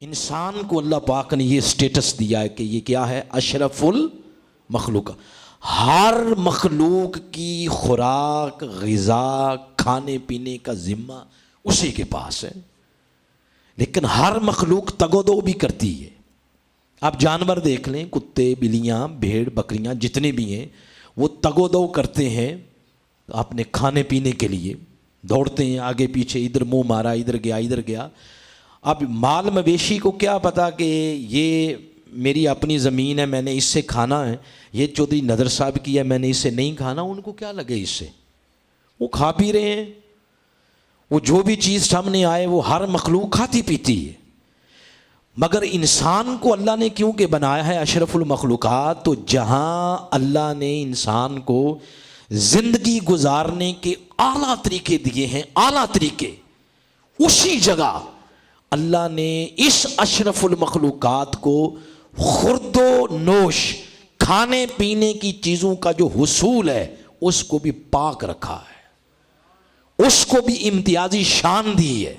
انسان کو اللہ پاک نے یہ سٹیٹس دیا ہے کہ یہ کیا ہے؟ اشرف المخلوق. ہر مخلوق کی خوراک، غذا، کھانے پینے کا ذمہ اسی کے پاس ہے. لیکن ہر مخلوق تگ و دو بھی کرتی ہے. آپ جانور دیکھ لیں، کتے، بلیاں، بھیڑ، بکریاں جتنے بھی ہیں وہ تگ و دو کرتے ہیں اپنے کھانے پینے کے لیے، دوڑتے ہیں آگے پیچھے، ادھر منہ مارا، ادھر گیا ادھر گیا. اب مال مویشی کو کیا پتا کہ یہ میری اپنی زمین ہے، میں نے اس سے کھانا ہے، یہ چودھری نظر صاحب کی ہے، میں نے اس سے نہیں کھانا. ان کو کیا لگے اس سے، وہ کھا پی رہے ہیں. وہ جو بھی چیز سامنے آئے وہ ہر مخلوق کھاتی پیتی ہے. مگر انسان کو اللہ نے کیونکہ بنایا ہے اشرف المخلوقات، تو جہاں اللہ نے انسان کو زندگی گزارنے کے اعلیٰ طریقے دیے ہیں، اعلیٰ طریقے، اسی جگہ اللہ نے اس اشرف المخلوقات کو خورد و نوش، کھانے پینے کی چیزوں کا جو حصول ہے اس کو بھی پاک رکھا ہے، اس کو بھی امتیازی شان دی ہے.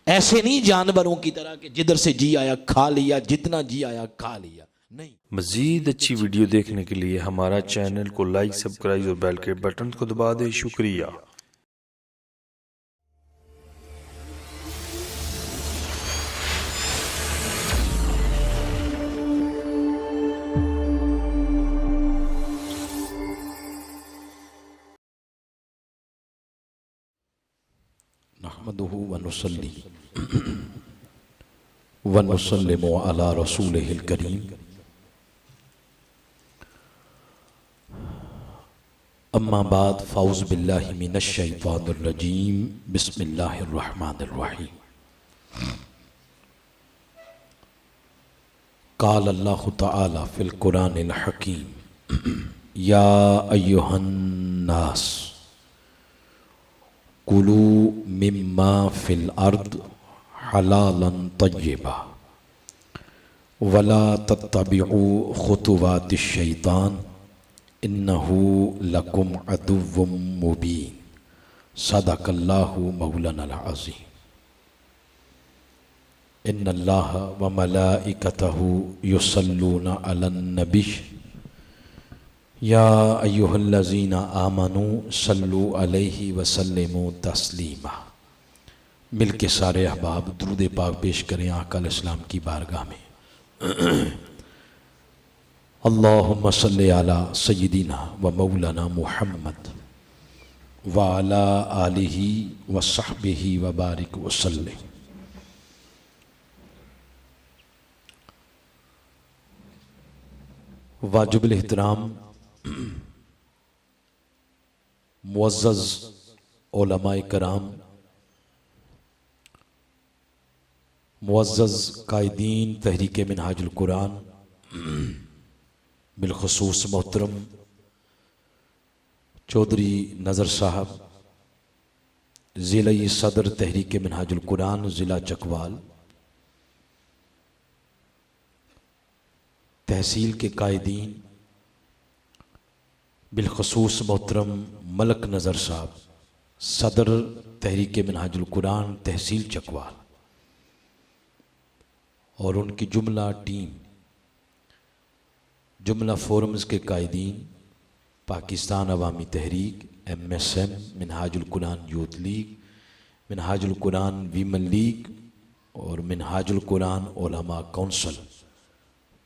ایسے نہیں جانوروں کی طرح کہ جدھر سے جی آیا کھا لیا، جتنا جی آیا کھا لیا، نہیں. مزید اچھی ویڈیو دیکھنے کے لیے ہمارا چینل کو لائک، سبسکرائب اور بیل کے بٹن کو دبا دیں. شکریہ. نحمده ونصلي ونسلم على رسوله الكريم. اما بعد، فاعوذ باللہ من الشیطان الرجیم، بسم اللہ الرحمن الرحیم. قال اللہ تعالی فی القرآن الحکیم یا ایہا الناس کلوا مما فی الارض حلالا طیبا ولا تتبعوا خطوات الشیطان انہ لکم عدو مبین. صدق اللہ مولانا العظیم. ان اللہ وملائکتہ یصلون علی النبی یا ایہا الذین آمنوا صلوا علیہ وسلموا تسلیما. مل کے سارے احباب درود پاک پیش کریں آقا علیہ السلام کی بارگاہ میں. اللہم صلی علی سیدنا و مولانا محمد وعلی آلہ وصحبہ وبارک وسلم. واجب الاحترام معزز علماء کرام، معزز قائدین تحریک منہاج القرآن، بالخصوص محترم چودھری نظر صاحب، ضلع صدر تحریک منہاج القرآن ضلع چکوال، تحصیل کے قائدین، بالخصوص محترم ملک نظر صاحب، صدر تحریک منہاج القرآن تحصیل چکوال، اور ان کی جملہ ٹیم، جملہ فورمز کے قائدین، پاکستان عوامی تحریک، ایم ایس ایم، منہاج القرآن یوتھ لیگ، منہاج القرآن ویمن لیگ اور منہاج القرآن علماء کونسل،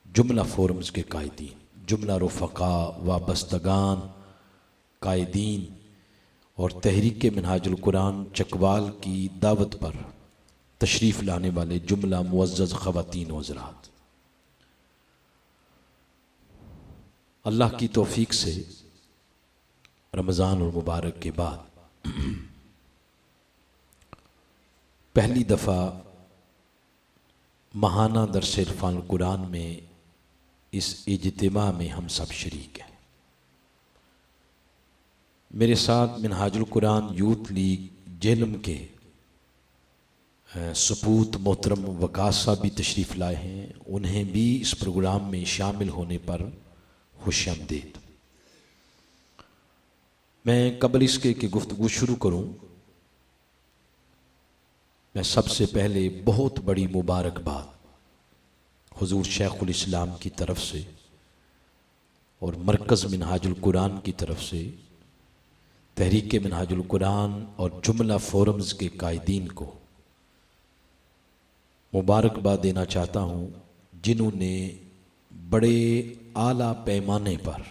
جملہ فورمز کے قائدین، جملہ رفقاء، وابستگان، قائدین اور تحریک منہاج القرآن چکوال کی دعوت پر تشریف لانے والے جملہ معزز خواتین و حضرات، اللہ کی توفیق سے رمضان المبارک کے بعد پہلی دفعہ ماہانہ درس عرفان القرآن میں اس اجتماع میں ہم سب شریک ہیں. میرے ساتھ منہاج القرآن یوتھ لیگ جہلم کے سپوت محترم وقاص صاحب بھی تشریف لائے ہیں، انہیں بھی اس پروگرام میں شامل ہونے پر خوش آمدید. میں قبل اس کے کہ گفتگو شروع کروں، میں سب سے پہلے بہت بڑی مبارکباد حضور شیخ الاسلام کی طرف سے اور مرکز منہاج القرآن کی طرف سے تحریک منہاج القرآن اور جملہ فورمز کے قائدین کو مبارکباد دینا چاہتا ہوں، جنہوں نے بڑے اعلیٰ پیمانے پر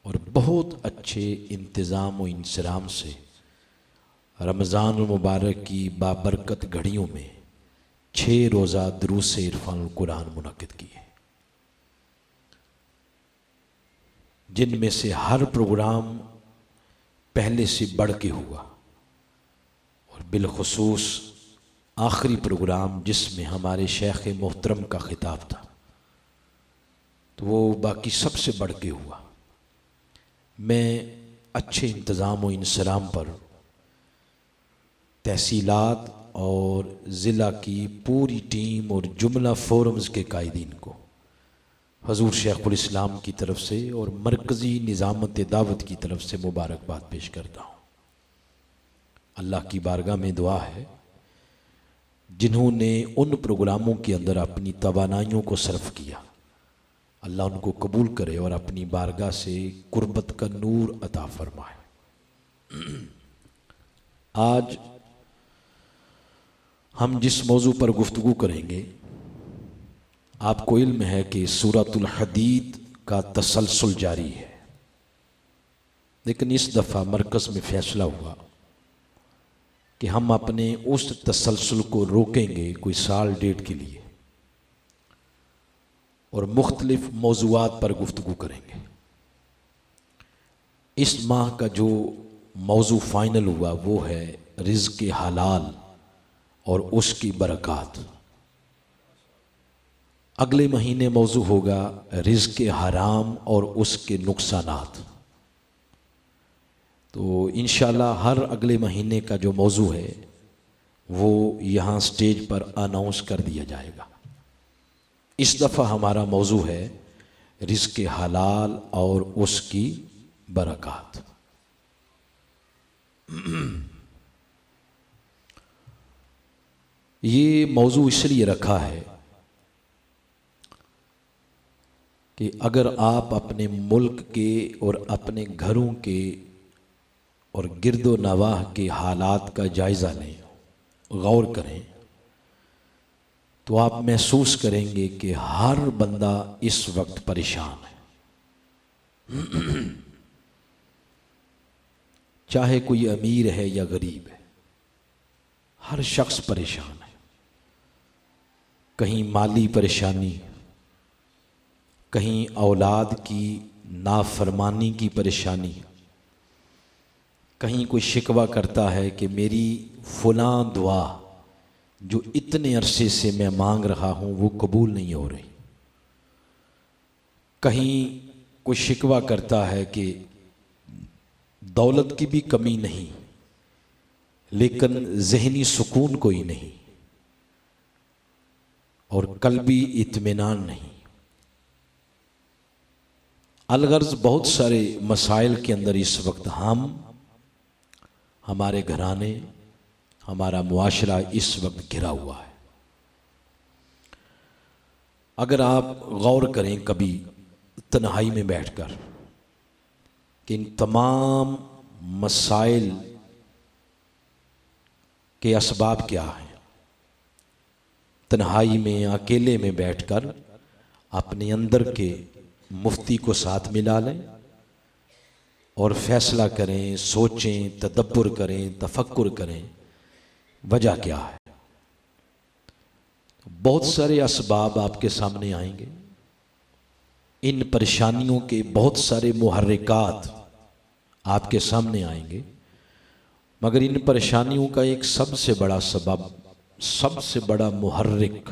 اور بہت اچھے انتظام و انصرام سے رمضان المبارک کی بابرکت گھڑیوں میں 6 روزہ دروس عرفان القرآن منعقد کیے، جن میں سے ہر پروگرام پہلے سے بڑھ کے ہوا، اور بالخصوص آخری پروگرام جس میں ہمارے شیخ محترم کا خطاب تھا تو وہ باقی سب سے بڑھ کے ہوا۔ میں اچھے انتظام و انصرام پر تحصیلات اور ضلع کی پوری ٹیم اور جملہ فورمز کے قائدین کو حضور شیخ الاسلام کی طرف سے اور مرکزی نظامت دعوت کی طرف سے مبارکباد پیش کرتا ہوں۔ اللہ کی بارگاہ میں دعا ہے جنہوں نے ان پروگراموں کے اندر اپنی توانائیوں کو صرف کیا، اللہ ان کو قبول کرے اور اپنی بارگاہ سے قربت کا نور عطا فرمائے۔ آج ہم جس موضوع پر گفتگو کریں گے، آپ کو علم ہے کہ سورۃ الحدید کا تسلسل جاری ہے، لیکن اس دفعہ مرکز میں فیصلہ ہوا کہ ہم اپنے اس تسلسل کو روکیں گے کوئی سال ڈیڑھ کے لیے اور مختلف موضوعات پر گفتگو کریں گے۔ اس ماہ کا جو موضوع فائنل ہوا وہ ہے رزق حلال اور اس کی برکات۔ اگلے مہینے موضوع ہوگا رزق حرام اور اس کے نقصانات۔ تو انشاءاللہ ہر اگلے مہینے کا جو موضوع ہے وہ یہاں سٹیج پر اناؤنس کر دیا جائے گا۔ اس دفعہ ہمارا موضوع ہے رزق حلال اور اس کی برکات۔ یہ موضوع اس لیے رکھا ہے کہ اگر آپ اپنے ملک کے اور اپنے گھروں کے اور گرد و نواح کے حالات کا جائزہ لیں، غور کریں، تو آپ محسوس کریں گے کہ ہر بندہ اس وقت پریشان ہے، چاہے کوئی امیر ہے یا غریب ہے، ہر شخص پریشان ہے۔ کہیں مالی پریشانی، کہیں اولاد کی نافرمانی کی پریشانی، کہیں کوئی شکوہ کرتا ہے کہ میری فلاں دعا جو اتنے عرصے سے میں مانگ رہا ہوں وہ قبول نہیں ہو رہی، کہیں کوئی شکوہ کرتا ہے کہ دولت کی بھی کمی نہیں لیکن ذہنی سکون کوئی نہیں اور قلبی اطمینان نہیں۔ الغرض بہت سارے مسائل کے اندر اس وقت ہمارے گھرانے، ہمارا معاشرہ اس وقت گھرا ہوا ہے۔ اگر آپ غور کریں کبھی تنہائی میں بیٹھ کر کہ ان تمام مسائل کے اسباب کیا ہیں، تنہائی میں اکیلے میں بیٹھ کر اپنے اندر کے مفتی کو ساتھ ملا لیں اور فیصلہ کریں، سوچیں، تدبر کریں، تفکر کریں وجہ کیا ہے۔ بہت سارے اسباب آپ کے سامنے آئیں گے، ان پریشانیوں کے بہت سارے محرکات آپ کے سامنے آئیں گے، مگر ان پریشانیوں کا ایک سب سے بڑا سبب، سب سے بڑا محرک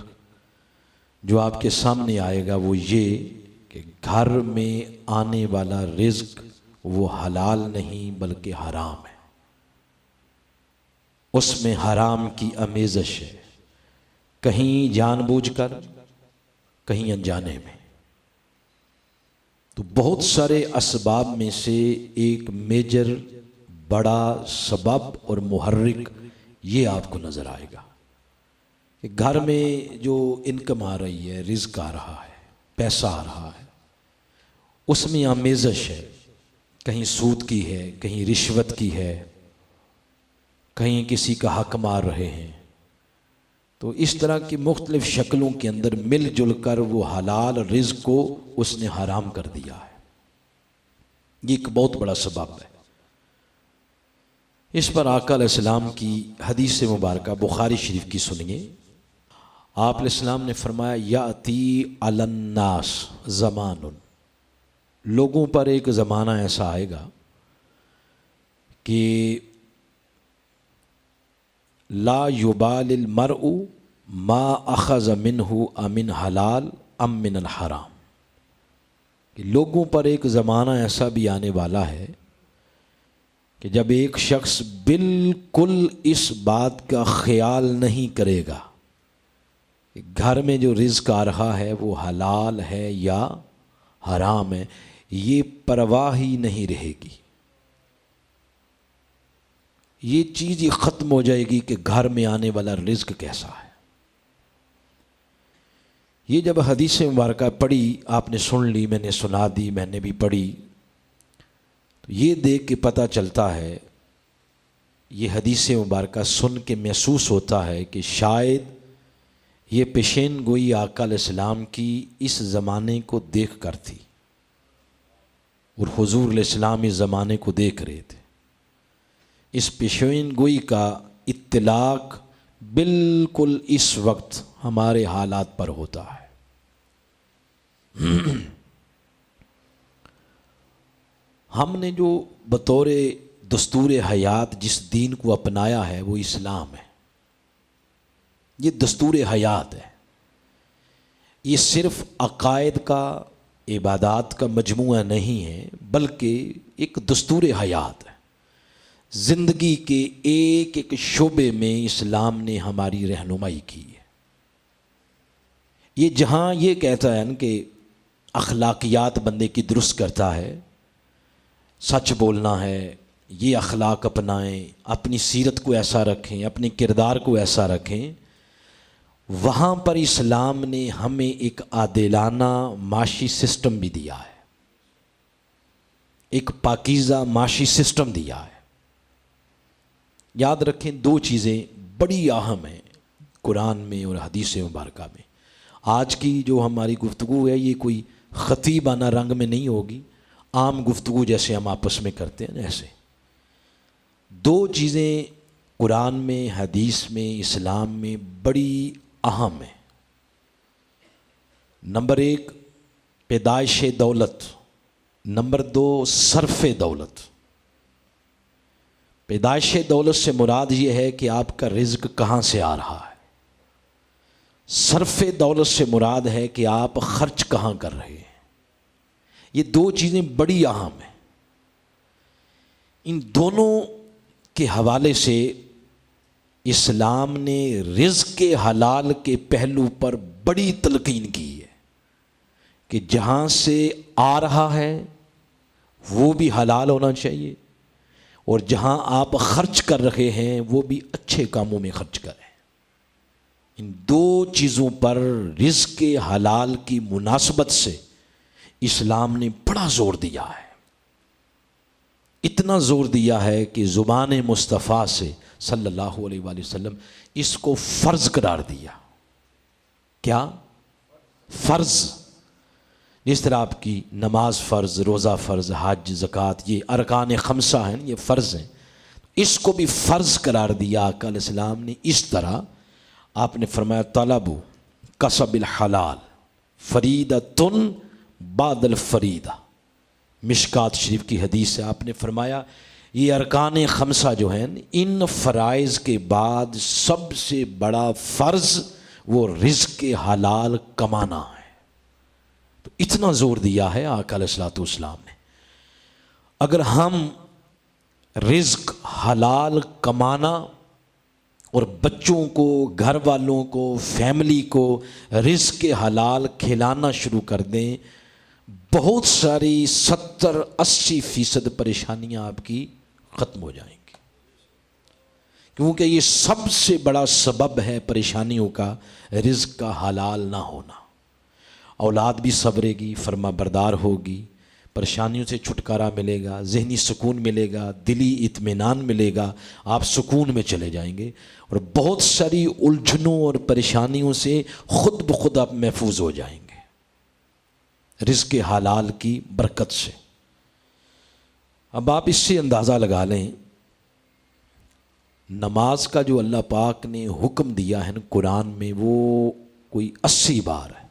جو آپ کے سامنے آئے گا وہ یہ کہ گھر میں آنے والا رزق وہ حلال نہیں بلکہ حرام ہے، اس میں حرام کی آمیزش ہے، کہیں جان بوجھ کر کہیں انجانے میں۔ تو بہت سارے اسباب میں سے ایک میجر بڑا سبب اور محرک یہ آپ کو نظر آئے گا کہ گھر میں جو انکم آ رہی ہے، رزق آ رہا ہے، پیسہ آ رہا ہے، اس میں آمیزش ہے، کہیں سود کی ہے، کہیں رشوت کی ہے، کہیں کسی کا حق مار رہے ہیں، تو اس طرح کی مختلف شکلوں کے اندر مل جل کر وہ حلال رزق کو اس نے حرام کر دیا ہے۔ یہ ایک بہت بڑا سبب ہے۔ اس پر آقا علیہ السلام کی حدیث مبارکہ بخاری شریف کی سنیے۔ آپ علیہ السلام نے فرمایا یاتی علی الناس زمان، لوگوں پر ایک زمانہ ایسا آئے گا کہ لا یبال المرء ما اخذ منہ امن حلال ام من الحرام، کہ لوگوں پر ایک زمانہ ایسا بھی آنے والا ہے کہ جب ایک شخص بالکل اس بات کا خیال نہیں کرے گا کہ گھر میں جو رزق آ رہا ہے وہ حلال ہے یا حرام ہے، یہ پرواہ ہی نہیں رہے گی، یہ چیز ہی ختم ہو جائے گی کہ گھر میں آنے والا رزق کیسا ہے۔ یہ جب حدیث مبارکہ پڑھی، آپ نے سن لی، میں نے سنا دی، میں نے بھی پڑھی، تو یہ دیکھ کے پتہ چلتا ہے، یہ حدیث مبارکہ سن کے محسوس ہوتا ہے کہ شاید یہ پیشین گوئی آقا علیہ السلام کی اس زمانے کو دیکھ کر تھی، اور حضور علیہ السلام اس زمانے کو دیکھ رہے تھے۔ اس پیشین گوئی کا اطلاق بالکل اس وقت ہمارے حالات پر ہوتا ہے۔ ہم نے جو بطور دستور حیات جس دین کو اپنایا ہے وہ اسلام ہے، یہ دستور حیات ہے، یہ صرف عقائد کا، عبادات کا مجموعہ نہیں ہے، بلکہ ایک دستور حیات ہے۔ زندگی کے ایک ایک شعبے میں اسلام نے ہماری رہنمائی کی ہے۔ یہ جہاں یہ کہتا ہے کہ اخلاقیات بندے کی درست کرتا ہے، سچ بولنا ہے، یہ اخلاق اپنائیں، اپنی سیرت کو ایسا رکھیں، اپنے کردار کو ایسا رکھیں، وہاں پر اسلام نے ہمیں ایک عادلانہ معاشی سسٹم بھی دیا ہے، ایک پاکیزہ معاشی سسٹم دیا ہے۔ یاد رکھیں دو چیزیں بڑی اہم ہیں قرآن میں اور حدیث مبارکہ میں۔ آج کی جو ہماری گفتگو ہے یہ کوئی خطیبانہ رنگ میں نہیں ہوگی، عام گفتگو جیسے ہم آپس میں کرتے ہیں ایسے۔ دو چیزیں قرآن میں، حدیث میں، اسلام میں بڑی اہم ہیں۔ نمبر ایک پیدائش دولت، نمبر دو صرف دولت۔ پیدائش دولت سے مراد یہ ہے کہ آپ کا رزق کہاں سے آ رہا ہے، صرف دولت سے مراد ہے کہ آپ خرچ کہاں کر رہے ہیں۔ یہ دو چیزیں بڑی اہم ہیں۔ ان دونوں کے حوالے سے اسلام نے رزق کے حلال کے پہلو پر بڑی تلقین کی ہے کہ جہاں سے آ رہا ہے وہ بھی حلال ہونا چاہیے، اور جہاں آپ خرچ کر رہے ہیں وہ بھی اچھے کاموں میں خرچ کریں۔ ان دو چیزوں پر رزق کے حلال کی مناسبت سے اسلام نے بڑا زور دیا ہے، اتنا زور دیا ہے کہ زبان مصطفیٰ سے صلی اللہ علیہ وآلہ وسلم اس کو فرض قرار دیا۔ کیا؟ فرض۔ جس طرح آپ کی نماز فرض، روزہ فرض، حج، زکوٰۃ، یہ ارکان خمسہ ہیں، یہ فرض ہیں، اس کو بھی فرض قرار دیا آقا علیہ السلام نے۔ اس طرح آپ نے فرمایا طلب کسب الحلال فریدۃ بعد الفریدہ، مشکات شریف کی حدیث ہے۔ آپ نے فرمایا یہ ارکان خمسہ جو ہیں، ان فرائض کے بعد سب سے بڑا فرض وہ رزق کے حلال کمانا ہے۔ تو اتنا زور دیا ہے آقا علیہ الصلوۃ والسلام نے۔ اگر ہم رزق حلال کمانا اور بچوں کو، گھر والوں کو، فیملی کو رزق کے حلال کھلانا شروع کر دیں، بہت ساری 70-80% پریشانیاں آپ کی ختم ہو جائیں گی۔ کیونکہ یہ سب سے بڑا سبب ہے پریشانیوں کا، رزق کا حلال نہ ہونا۔ اولاد بھی صبرے گی، فرما بردار ہوگی، پریشانیوں سے چھٹکارا ملے گا، ذہنی سکون ملے گا، دلی اطمینان ملے گا، آپ سکون میں چلے جائیں گے، اور بہت ساری الجھنوں اور پریشانیوں سے خود بخود آپ محفوظ ہو جائیں گے رزق حلال کی برکت سے۔ اب آپ اس سے اندازہ لگا لیں، نماز کا جو اللہ پاک نے حکم دیا ہے نا قرآن میں، وہ کوئی 80 بار ہے،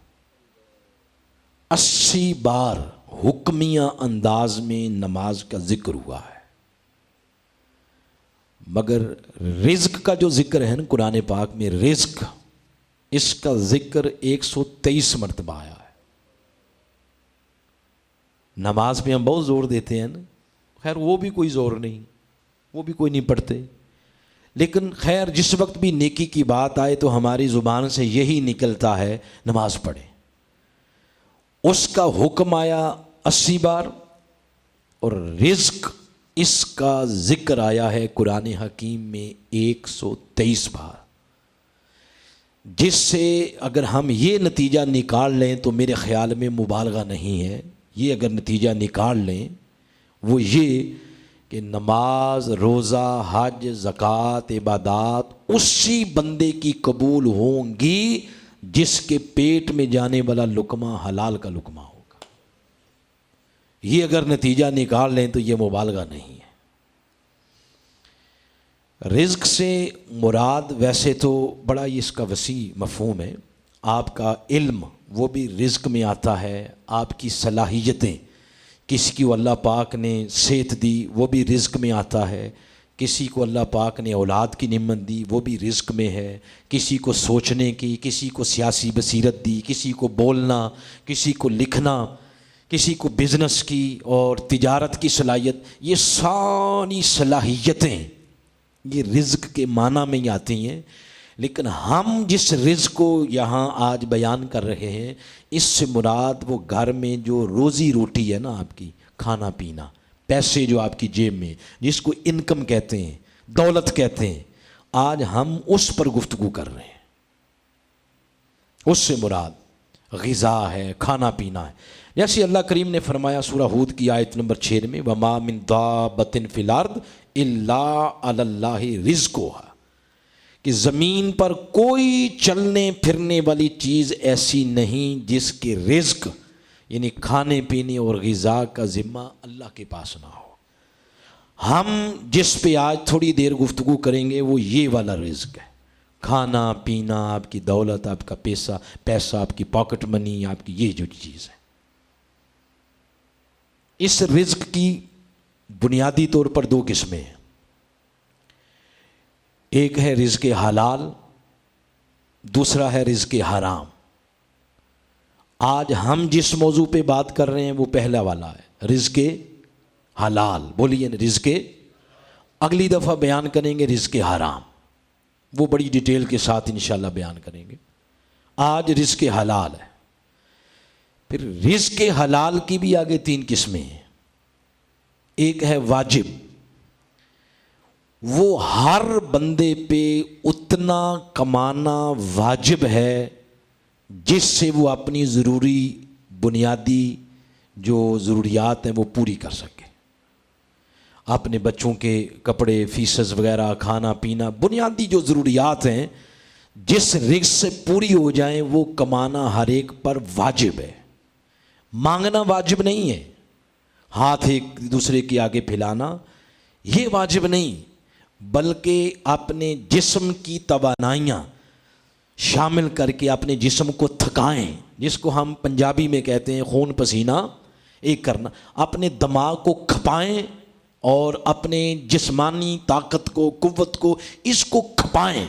80 بار حکمیہ انداز میں نماز کا ذکر ہوا ہے۔ مگر رزق کا جو ذکر ہے نا قرآن پاک میں، رزق، اس کا ذکر 123 مرتبہ آیا ہے۔ نماز میں ہم بہت زور دیتے ہیں نا، خیر وہ بھی کوئی زور نہیں، وہ بھی کوئی نہیں پڑھتے، لیکن خیر جس وقت بھی نیکی کی بات آئے تو ہماری زبان سے یہی نکلتا ہے نماز پڑھیں۔ اس کا حکم آیا 80 بار، اور رزق اس کا ذکر آیا ہے قرآن حکیم میں 123 بار، جس سے اگر ہم یہ نتیجہ نکال لیں تو میرے خیال میں مبالغہ نہیں ہے، یہ اگر نتیجہ نکال لیں وہ یہ کہ نماز، روزہ، حج، زکوٰۃ، عبادات اسی بندے کی قبول ہوں گی جس کے پیٹ میں جانے والا لقمہ حلال کا لقمہ ہوگا۔ یہ اگر نتیجہ نکال لیں تو یہ مبالغہ نہیں ہے۔ رزق سے مراد ویسے تو بڑا ہی اس کا وسیع مفہوم ہے، آپ کا علم وہ بھی رزق میں آتا ہے، آپ کی صلاحیتیں، کسی کو اللہ پاک نے صحت دی وہ بھی رزق میں آتا ہے، کسی کو اللہ پاک نے اولاد کی نعمت دی وہ بھی رزق میں ہے، کسی کو سوچنے کی، کسی کو سیاسی بصیرت دی، کسی کو بولنا، کسی کو لکھنا، کسی کو بزنس کی اور تجارت کی صلاحیت، یہ ساری صلاحیتیں یہ رزق کے معنی میں ہی آتی ہیں۔ لیکن ہم جس رزق کو یہاں آج بیان کر رہے ہیں، اس سے مراد وہ گھر میں جو روزی روٹی ہے نا، آپ کی کھانا پینا، پیسے جو آپ کی جیب میں، جس کو انکم کہتے ہیں، دولت کہتے ہیں، آج ہم اس پر گفتگو کر رہے ہیں۔ اس سے مراد غذا ہے، کھانا پینا ہے۔ جیسے اللہ کریم نے فرمایا سورہ ہود کی آیت نمبر 6 میں، وَمَا مِن دَابَّةٍ فِي الْأَرْضِ إِلَّا عَلَى اللَّهِ رِزْقُهَا، کہ زمین پر کوئی چلنے پھرنے والی چیز ایسی نہیں جس کے رزق یعنی کھانے پینے اور غذا کا ذمہ اللہ کے پاس نہ ہو۔ ہم جس پہ آج تھوڑی دیر گفتگو کریں گے وہ یہ والا رزق ہے، کھانا پینا، آپ کی دولت، آپ کا پیسہ، آپ کی پاکٹ منی، آپ کی یہ جو چیز ہے۔ اس رزق کی بنیادی طور پر 2 قسمیں ہیں، ایک ہے رزق حلال، دوسرا ہے رزق حرام۔ آج ہم جس موضوع پہ بات کر رہے ہیں وہ پہلا والا ہے، رزق حلال، بولیے نا رزق۔ اگلی دفعہ بیان کریں گے رزق حرام، وہ بڑی ڈیٹیل کے ساتھ انشاءاللہ بیان کریں گے۔ آج رزق حلال ہے۔ پھر رزق حلال کی بھی آگے 3 قسمیں ہیں، ایک ہے واجب، وہ ہر بندے پہ اتنا کمانا واجب ہے جس سے وہ اپنی ضروری بنیادی جو ضروریات ہیں وہ پوری کر سکے، اپنے بچوں کے کپڑے، فیسز وغیرہ، کھانا پینا، بنیادی جو ضروریات ہیں جس رزق سے پوری ہو جائیں وہ کمانا ہر ایک پر واجب ہے۔ مانگنا واجب نہیں ہے، ہاتھ ایک دوسرے کے آگے پھیلانا یہ واجب نہیں، بلکہ اپنے جسم کی توانائیاں شامل کر کے اپنے جسم کو تھکائیں، جس کو ہم پنجابی میں کہتے ہیں خون پسینہ ایک کرنا، اپنے دماغ کو کھپائیں اور اپنے جسمانی طاقت کو، قوت کو، اس کو کھپائیں،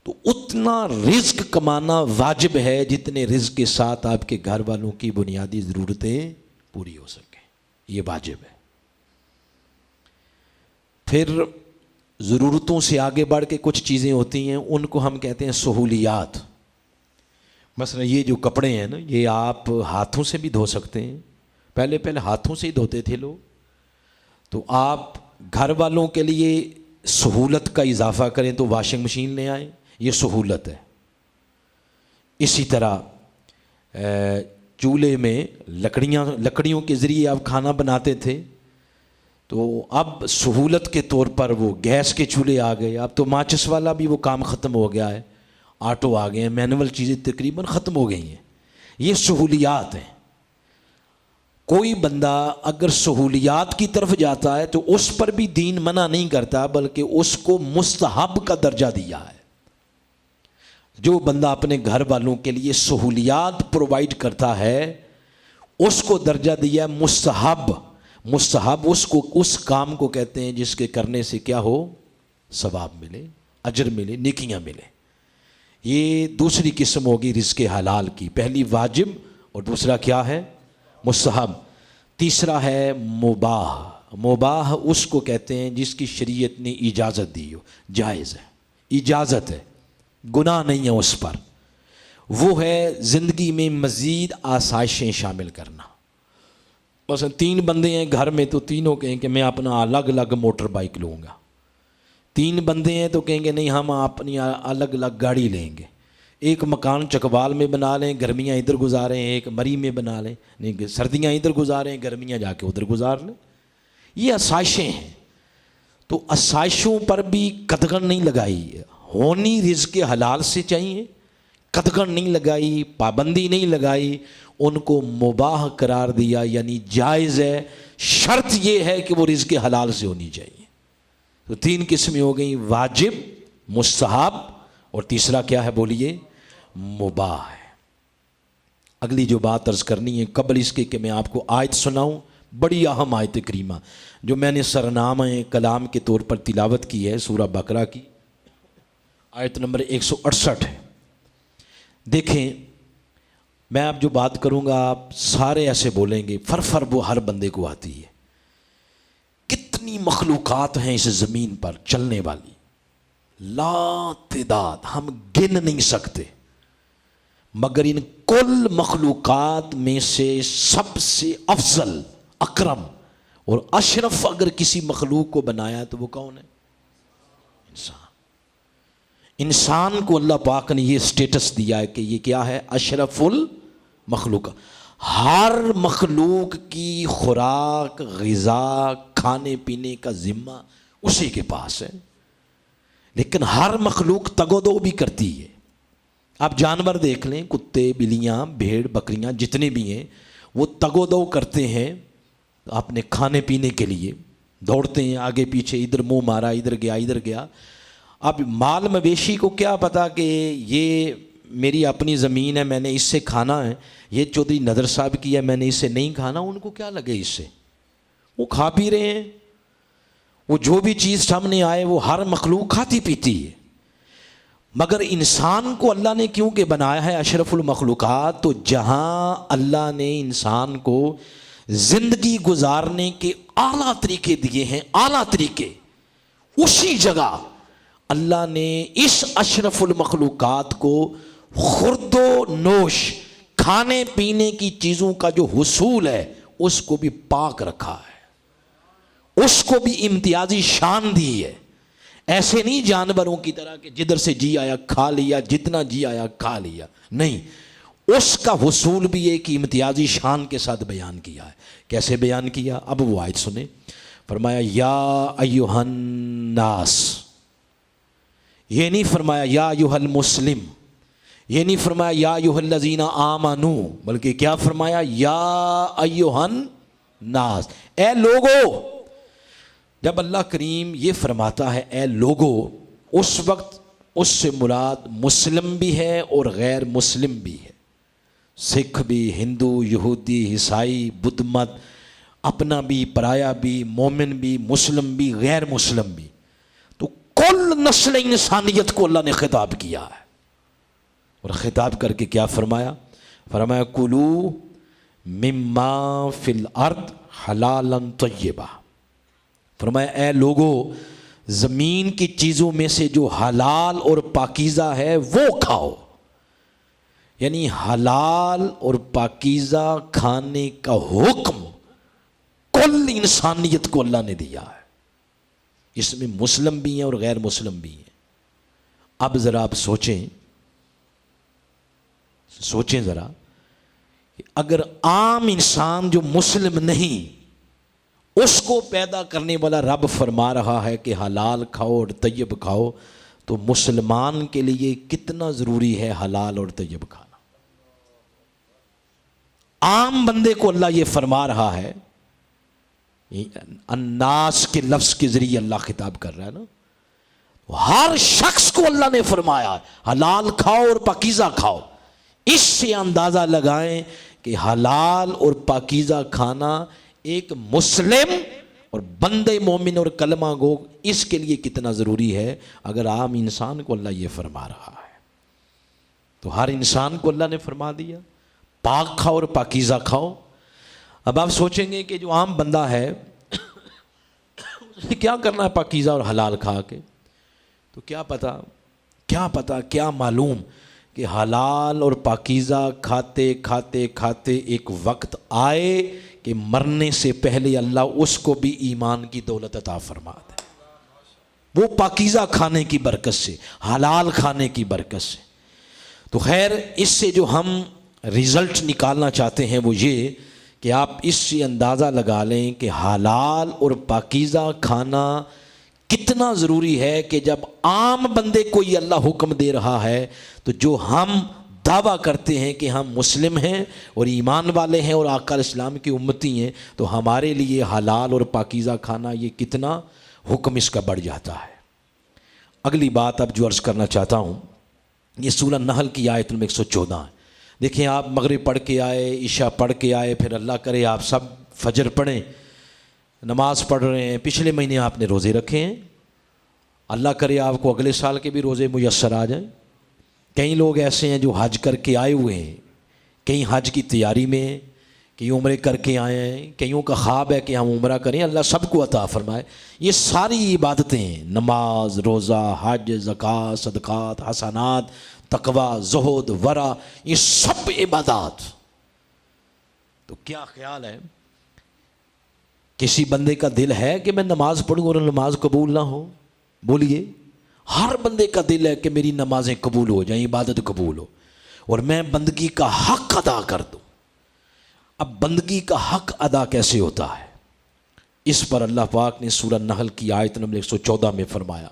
تو اتنا رزق کمانا واجب ہے جتنے رزق کے ساتھ آپ کے گھر والوں کی بنیادی ضرورتیں پوری ہو سکیں، یہ واجب ہے۔ پھر ضرورتوں سے آگے بڑھ کے کچھ چیزیں ہوتی ہیں، ان کو ہم کہتے ہیں سہولیات۔ مثلا یہ جو کپڑے ہیں نا، یہ آپ ہاتھوں سے بھی دھو سکتے ہیں، پہلے ہاتھوں سے ہی دھوتے تھے لوگ، تو آپ گھر والوں کے لیے سہولت کا اضافہ کریں تو واشنگ مشین لے آئیں، یہ سہولت ہے۔ اسی طرح چولہے میں لکڑیوں کے ذریعے آپ کھانا بناتے تھے، تو اب سہولت کے طور پر وہ گیس کے چولہے آ گئے، اب تو ماچس والا بھی وہ کام ختم ہو گیا ہے، آٹو آ گئے ہیں، مینول چیزیں تقریباً ختم ہو گئی ہیں۔ یہ سہولیات ہیں۔ کوئی بندہ اگر سہولیات کی طرف جاتا ہے تو اس پر بھی دین منع نہیں کرتا، بلکہ اس کو مستحب کا درجہ دیا ہے۔ جو بندہ اپنے گھر والوں کے لیے سہولیات پرووائڈ کرتا ہے اس کو درجہ دیا ہے مستحب۔ مستحب اس کام کو کہتے ہیں جس کے کرنے سے کیا ہو، ثواب ملے، اجر ملے، نیکیاں ملے۔ یہ دوسری قسم ہوگی رزق حلال کی، پہلی واجب اور دوسرا کیا ہے، مستحب۔ تیسرا ہے مباح۔ مباح اس کو کہتے ہیں جس کی شریعت نے اجازت دی ہو، جائز ہے، اجازت ہے، گناہ نہیں ہے اس پر۔ وہ ہے زندگی میں مزید آسائشیں شامل کرنا۔ مثلا 3 بندے ہیں گھر میں تو تینوں کہیں کہ میں اپنا الگ الگ موٹر بائک لوں گا۔ 3 بندے ہیں تو کہیں گے نہیں ہم اپنی الگ الگ گاڑی لیں گے۔ ایک مکان چکوال میں بنا لیں، گرمیاں ادھر گزاریں، ایک مری میں بنا لیں، نہیں سردیاں ادھر گزاریں، گرمیاں جا کے ادھر گزار لیں۔ یہ آسائشیں ہیں، تو آسائشوں پر بھی قدغن نہیں لگائی، ہونی رزق حلال سے چاہیے، قدغن نہیں لگائی، پابندی نہیں لگائی، ان کو مباح قرار دیا، یعنی جائز ہے، شرط یہ ہے کہ وہ رزق حلال سے ہونی چاہیے۔ تو 3 قسمیں ہو گئیں، واجب، مستحب اور تیسرا کیا ہے بولیے، مباح ہے۔ اگلی جو بات عرض کرنی ہے قبل اس کے کہ میں آپ کو آیت سناؤں، بڑی اہم آیت کریمہ جو میں نے سرنامہ کلام کے طور پر تلاوت کی ہے، سورہ بقرہ کی آیت نمبر 168 ہے۔ دیکھیں میں اب جو بات کروں گا آپ سارے ایسے بولیں گے، فر وہ ہر بندے کو آتی ہے۔ کتنی مخلوقات ہیں اس زمین پر چلنے والی، لا تعداد، ہم گن نہیں سکتے، مگر ان کل مخلوقات میں سے سب سے افضل، اکرم اور اشرف اگر کسی مخلوق کو بنایا تو وہ کون ہے؟ انسان۔ انسان کو اللہ پاک نے یہ سٹیٹس دیا ہے کہ یہ کیا ہے، اشرف المخلوق۔ ہر مخلوق کی خوراک، غذا، کھانے پینے کا ذمہ اسی کے پاس ہے، لیکن ہر مخلوق تگ و دو بھی کرتی ہے۔ آپ جانور دیکھ لیں، کتے، بلیاں، بھیڑ، بکریاں جتنے بھی ہیں وہ تگ و دو کرتے ہیں اپنے کھانے پینے کے لیے، دوڑتے ہیں آگے پیچھے، ادھر منہ مارا، ادھر گیا۔ اب مال مویشی کو کیا پتا کہ یہ میری اپنی زمین ہے، میں نے اس سے کھانا ہے، یہ چودھری نظر صاحب کی ہے، میں نے اس سے نہیں کھانا، ان کو کیا لگے اس سے، وہ کھا پی رہے ہیں۔ وہ جو بھی چیز سامنے آئے وہ ہر مخلوق کھاتی پیتی ہے، مگر انسان کو اللہ نے کیونکہ بنایا ہے اشرف المخلوقات، تو جہاں اللہ نے انسان کو زندگی گزارنے کے اعلیٰ طریقے دیے ہیں، اعلیٰ طریقے، اسی جگہ اللہ نے اس اشرف المخلوقات کو خورد و نوش، کھانے پینے کی چیزوں کا جو حصول ہے اس کو بھی پاک رکھا ہے، اس کو بھی امتیازی شان دی ہے۔ ایسے نہیں جانوروں کی طرح کہ جدھر سے جی آیا کھا لیا، جتنا جی آیا کھا لیا، نہیں، اس کا حصول بھی ایک امتیازی شان کے ساتھ بیان کیا ہے۔ کیسے بیان کیا؟ اب وہ آیت سنیں۔ فرمایا یا ایھا الناس، یہ نہیں فرمایا یا ایھا المسلم، یہ نہیں فرمایا یا ایھا الذین آمنوا، بلکہ کیا فرمایا یا ایھا الناس، اے لوگو۔ جب اللہ کریم یہ فرماتا ہے اے لوگو، اس وقت اس سے مراد مسلم بھی ہے اور غیر مسلم بھی ہے، سکھ بھی، ہندو، یہودی، عیسائی، بدھ مت، اپنا بھی، پرایا بھی، مومن بھی، مسلم بھی، غیر مسلم بھی، تو کل نسل انسانیت کو اللہ نے خطاب کیا ہے۔ اور خطاب کر کے کیا فرمایا؟ فرمایا کلوا مما فی الارض حلالا طیبا، فرمایا اے لوگو زمین کی چیزوں میں سے جو حلال اور پاکیزہ ہے وہ کھاؤ، یعنی حلال اور پاکیزہ کھانے کا حکم کل انسانیت کو اللہ نے دیا ہے۔ اس میں مسلم بھی ہیں اور غیر مسلم بھی ہیں۔ اب ذرا آپ سوچیں ذرا کہ اگر عام انسان جو مسلم نہیں، اس کو پیدا کرنے والا رب فرما رہا ہے کہ حلال کھاؤ اور طیب کھاؤ، تو مسلمان کے لیے کتنا ضروری ہے حلال اور طیب کھانا۔ عام بندے کو اللہ یہ فرما رہا ہے، الناس کے لفظ کے ذریعے اللہ خطاب کر رہا ہے نا، ہر شخص کو اللہ نے فرمایا حلال کھاؤ اور پاکیزہ کھاؤ۔ اس سے اندازہ لگائیں کہ حلال اور پاکیزہ کھانا ایک مسلم اور بندے مومن اور کلمہ گو اس کے لیے کتنا ضروری ہے۔ اگر عام انسان کو اللہ یہ فرما رہا ہے تو ہر انسان کو اللہ نے فرما دیا پاک کھاؤ اور پاکیزہ کھاؤ۔ اب آپ سوچیں گے کہ جو عام بندہ ہے اسے کیا کرنا ہے پاکیزہ اور حلال کھا کے؟ تو کیا پتا کیا معلوم کہ حلال اور پاکیزہ کھاتے کھاتے کھاتے ایک وقت آئے کہ مرنے سے پہلے اللہ اس کو بھی ایمان کی دولت عطا فرما دے، وہ پاکیزہ کھانے کی برکت سے، حلال کھانے کی برکت سے۔ تو خیر، اس سے جو ہم رزلٹ نکالنا چاہتے ہیں وہ یہ کہ آپ اس سے اندازہ لگا لیں کہ حلال اور پاکیزہ کھانا کتنا ضروری ہے کہ جب عام بندے کو یہ اللہ حکم دے رہا ہے تو جو ہم دعویٰ کرتے ہیں کہ ہم مسلم ہیں اور ایمان والے ہیں اور آقا علیہ السلام کی امتی ہیں، تو ہمارے لیے حلال اور پاکیزہ کھانا یہ کتنا حکم اس کا بڑھ جاتا ہے۔ اگلی بات اب جو عرض کرنا چاہتا ہوں، یہ سورہ نحل کی آیت نمبر 114 ہے۔ دیکھیں، آپ مغرب پڑھ کے آئے، عشاء پڑھ کے آئے، پھر اللہ کرے آپ سب فجر پڑھیں، نماز پڑھ رہے ہیں، پچھلے مہینے آپ نے روزے رکھے ہیں، اللہ کرے آپ کو اگلے سال کے بھی روزے میسر آ جائیں۔ کئی لوگ ایسے ہیں جو حج کر کے آئے ہوئے ہیں، کئی حج کی تیاری میں ہیں، کئی عمرے کر کے آئے ہیں، کئیوں کا خواب ہے کہ ہم عمرہ کریں، اللہ سب کو عطا فرمائے۔ یہ ساری عبادتیں، نماز، روزہ، حج، زکوٰۃ، صدقات، حسنات، تقوی، زہد، ورع، یہ سب عبادات۔ تو کیا خیال ہے، کسی بندے کا دل ہے کہ میں نماز پڑھوں اور نماز قبول نہ ہو؟ بولیے، ہر بندے کا دل ہے کہ میری نمازیں قبول ہو جائیں، عبادت قبول ہو اور میں بندگی کا حق ادا کر دوں۔ اب بندگی کا حق ادا کیسے ہوتا ہے؟ اس پر اللہ پاک نے سورہ نحل کی آیت نمبر 114 میں فرمایا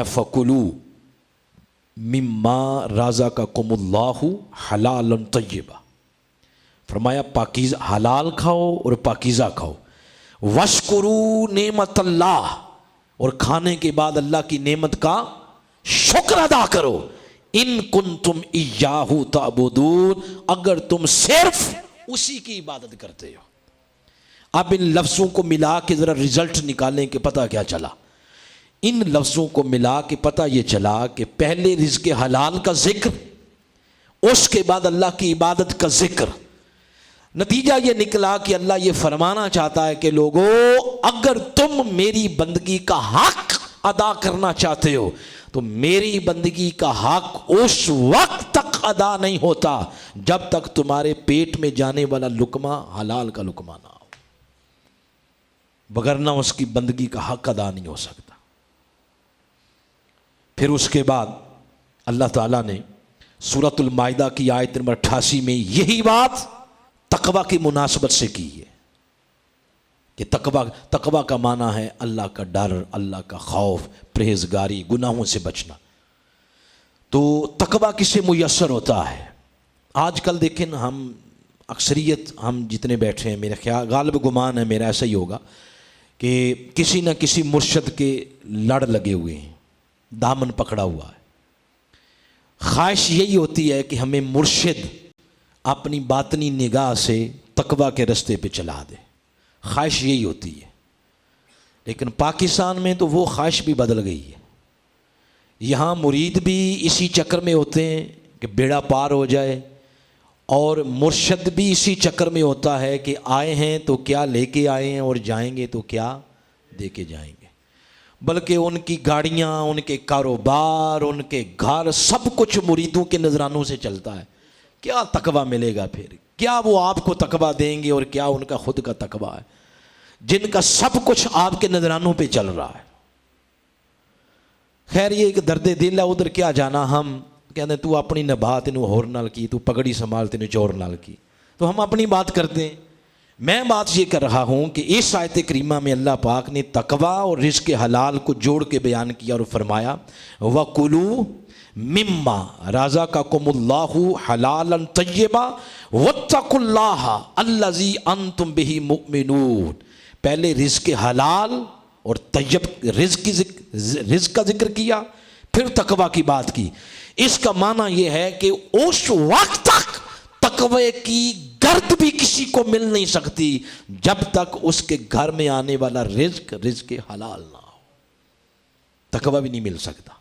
فَكُلُوا مِمَّا رَزَقَكُمُ اللَّهُ حَلَالًا طَيِّبًا، فرمایا پاکیزہ حلال کھاؤ اور پاکیزہ کھاؤ، وَاشْكُرُوا نِعْمَتَ اللَّهِ، اور کھانے کے بعد اللہ کی نعمت کا شکر ادا کرو، ان کنتم ایاہ تعبدون، اگر تم صرف اسی کی عبادت کرتے ہو۔ اب ان لفظوں کو ملا کے ذرا رزلٹ نکالیں کہ پتہ کیا چلا۔ ان لفظوں کو ملا کے پتہ یہ چلا کہ پہلے رزق حلال کا ذکر، اس کے بعد اللہ کی عبادت کا ذکر۔ نتیجہ یہ نکلا کہ اللہ یہ فرمانا چاہتا ہے کہ لوگوں، اگر تم میری بندگی کا حق ادا کرنا چاہتے ہو تو میری بندگی کا حق اس وقت تک ادا نہیں ہوتا جب تک تمہارے پیٹ میں جانے والا لقمہ حلال کا لقمہ نہ ہو، بغیر نہ اس کی بندگی کا حق ادا نہیں ہو سکتا۔ پھر اس کے بعد اللہ تعالیٰ نے سورۃ المائدہ کی آیت نمبر 88 میں یہی بات تقوی کی مناسبت سے کی ہے کہ تقوی کا معنی ہے اللہ کا ڈر، اللہ کا خوف، پرہیزگاری، گناہوں سے بچنا۔ تو تقوی کسے میسر ہوتا ہے؟ آج کل دیکھیں ہم اکثریت ہم جتنے بیٹھے ہیں، میرے خیال غالب گمان ہے میرا ایسا ہی ہوگا کہ کسی نہ کسی مرشد کے لڑ لگے ہوئے ہیں، دامن پکڑا ہوا ہے۔ خواہش یہی ہوتی ہے کہ ہمیں مرشد اپنی باطنی نگاہ سے تقوی کے رستے پہ چلا دے، خواہش یہی ہوتی ہے۔ لیکن پاکستان میں تو وہ خواہش بھی بدل گئی ہے، یہاں مرید بھی اسی چکر میں ہوتے ہیں کہ بیڑا پار ہو جائے، اور مرشد بھی اسی چکر میں ہوتا ہے کہ آئے ہیں تو کیا لے کے آئے ہیں اور جائیں گے تو کیا دے کے جائیں گے، بلکہ ان کی گاڑیاں، ان کے کاروبار، ان کے گھر، سب کچھ مریدوں کے نذرانوں سے چلتا ہے۔ کیا تقوی ملے گا پھر؟ کیا وہ آپ کو تقوی دیں گے اور کیا ان کا خود کا تقوی ہے؟ جن کا سب کچھ آپ کے نذرانوں پہ چل رہا ہے. خیر یہ ایک درد دل ہے, ادھر کیا جانا. ہم کہتے ہیں تو اپنی نبھا تینوں ہور نال کی, تو پگڑی سنبھال تینوں چور نال کی, تو ہم اپنی بات کرتے ہیں. میں بات یہ کر رہا ہوں کہ اس آیت کریمہ میں اللہ پاک نے تقوی اور رزق حلال کو جوڑ کے بیان کیا اور فرمایا وَكُلُوا مِمَّا رَزَقَكُمُ اللَّهُ حَلَالًا طَيِّبًا وَاتَّقُوا اللَّهَ الَّذِي أَنْتُمْ بِهِ مُؤْمِنُونَ. پہلے رزق حلال اور طیب رزق کا ذکر کیا, پھر تقوی کی بات کی. اس کا معنی یہ ہے کہ اس وقت تک تقوی کی گرد بھی کسی کو مل نہیں سکتی جب تک اس کے گھر میں آنے والا رزق حلال نہ ہو. تقوی بھی نہیں مل سکتا.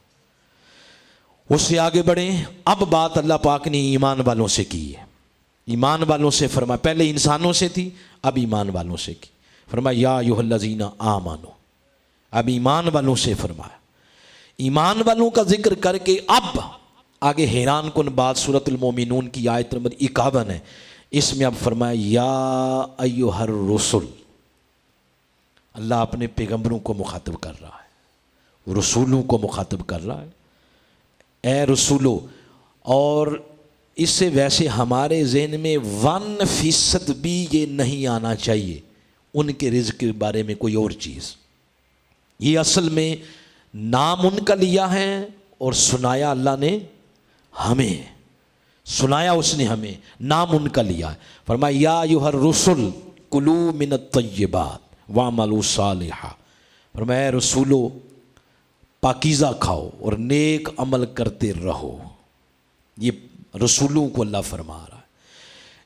اس سے آگے بڑھیں. اب بات اللہ پاک نے ایمان والوں سے کی ہے. ایمان والوں سے فرمایا, پہلے انسانوں سے تھی, اب ایمان والوں سے کی. فرمایا یا ایھا الذین آمنوا. اب ایمان والوں سے فرمایا. ایمان والوں کا ذکر کر کے اب آگے حیران کن بات سورۃ المومنون کی آیت نمبر 51 ہے. اس میں اب فرمایا یا ایھا الرسل. اللہ اپنے پیغمبروں کو مخاطب کر رہا ہے, رسولوں کو مخاطب کر رہا ہے. اے رسولو. اور اس سے ویسے ہمارے ذہن میں 1% بھی یہ نہیں آنا چاہیے ان کے رزق کے بارے میں کوئی اور چیز. یہ اصل میں نام ان کا لیا ہے اور سنایا اللہ نے ہمیں, سنایا اس نے ہمیں, نام ان کا لیا ہے. فرمایا یا ایھا الرسل کلوا من الطیبات واعملوا صالحا. فرمایا اے رسولو پاکیزہ کھاؤ اور نیک عمل کرتے رہو. یہ رسولوں کو اللہ فرما رہا ہے.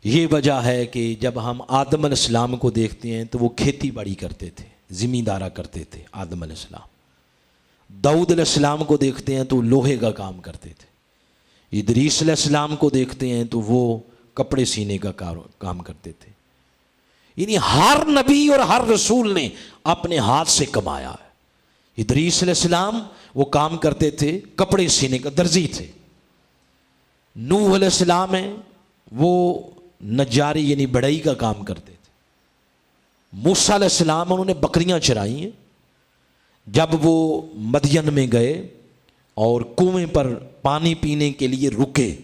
یہ وجہ ہے کہ جب ہم آدم علیہ السلام کو دیکھتے ہیں تو وہ کھیتی باڑی کرتے تھے, زمیندارہ کرتے تھے آدم علیہ السلام. داؤد علیہ السلام کو دیکھتے ہیں تو لوہے کا کام کرتے تھے. ادریس علیہ السلام کو دیکھتے ہیں تو وہ کپڑے سینے کا کام کرتے تھے. یعنی ہر نبی اور ہر رسول نے اپنے ہاتھ سے کمایا ہے. ادریس علیہ السلام وہ کام کرتے تھے, کپڑے سینے کا درزی تھے. نوح علیہ السلام ہیں وہ نجاری یعنی بڑھئی کا کام کرتے تھے. موسیٰ علیہ السلام انہوں نے بکریاں چرائی ہیں. جب وہ مدین میں گئے اور کنویں پر پانی پینے کے لیے رکے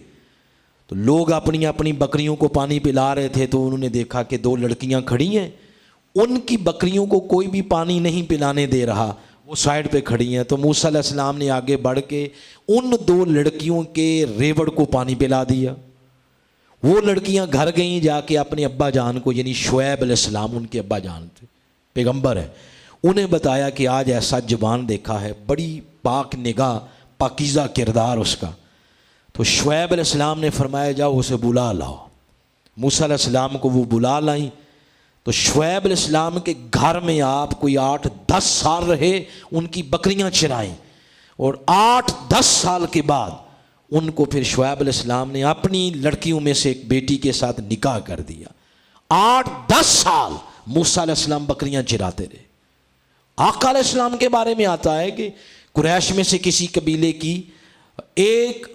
تو لوگ اپنی اپنی بکریوں کو پانی پلا رہے تھے, تو انہوں نے دیکھا کہ 2 لڑکیاں کھڑی ہیں, ان کی بکریوں کو کوئی بھی پانی نہیں پلانے دے رہا, وہ سائڈ پہ کھڑی ہیں. تو موسیٰ علیہ السلام نے آگے بڑھ کے ان 2 لڑکیوں کے ریوڑ کو پانی پلا دیا. وہ لڑکیاں گھر گئیں, جا کے اپنے ابا جان کو, یعنی شعیب علیہ السلام ان کے ابا جان تھے, پیغمبر ہے, انہیں بتایا کہ آج ایسا جوان دیکھا ہے, بڑی پاک نگاہ, پاکیزہ کردار اس کا. تو شعیب علیہ السلام نے فرمایا جاؤ اسے بلا لاؤ. موسیٰ علیہ السلام کو وہ بلا لائیں. تو شعیب علیہ السلام کے گھر میں آپ کوئی 8-10 سال رہے, ان کی بکریاں چرائیں, اور 8-10 سال کے بعد ان کو پھر شعیب علیہ السلام نے اپنی لڑکیوں میں سے ایک بیٹی کے ساتھ نکاح کر دیا. 8-10 سال موسیٰ علیہ السلام بکریاں چراتے رہے. آقا علیہ السلام کے بارے میں آتا ہے کہ قریش میں سے کسی قبیلے کی ایک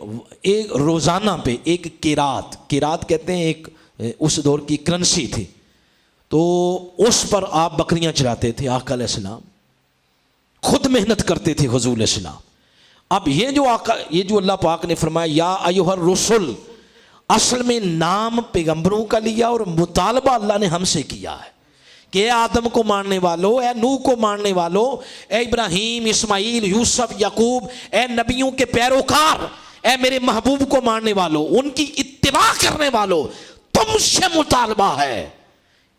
روزانہ پہ ایک قیرات کہتے ہیں, ایک اس دور کی کرنسی تھی, تو اس پر آپ بکریاں چراتے تھے. آقا علیہ السلام خود محنت کرتے تھے, حضور علیہ السلام. اب یہ جو اللہ پاک نے فرمایا یا ایھا الرسل, اصل میں نام پیغمبروں کا لیا اور مطالبہ اللہ نے ہم سے کیا ہے کہ اے آدم کو ماننے والو, اے نوح کو ماننے والو, اے ابراہیم, اسماعیل, یوسف, یعقوب, اے نبیوں کے پیروکار, اے میرے محبوب کو ماننے والو, ان کی اتباع کرنے والو, تم سے مطالبہ ہے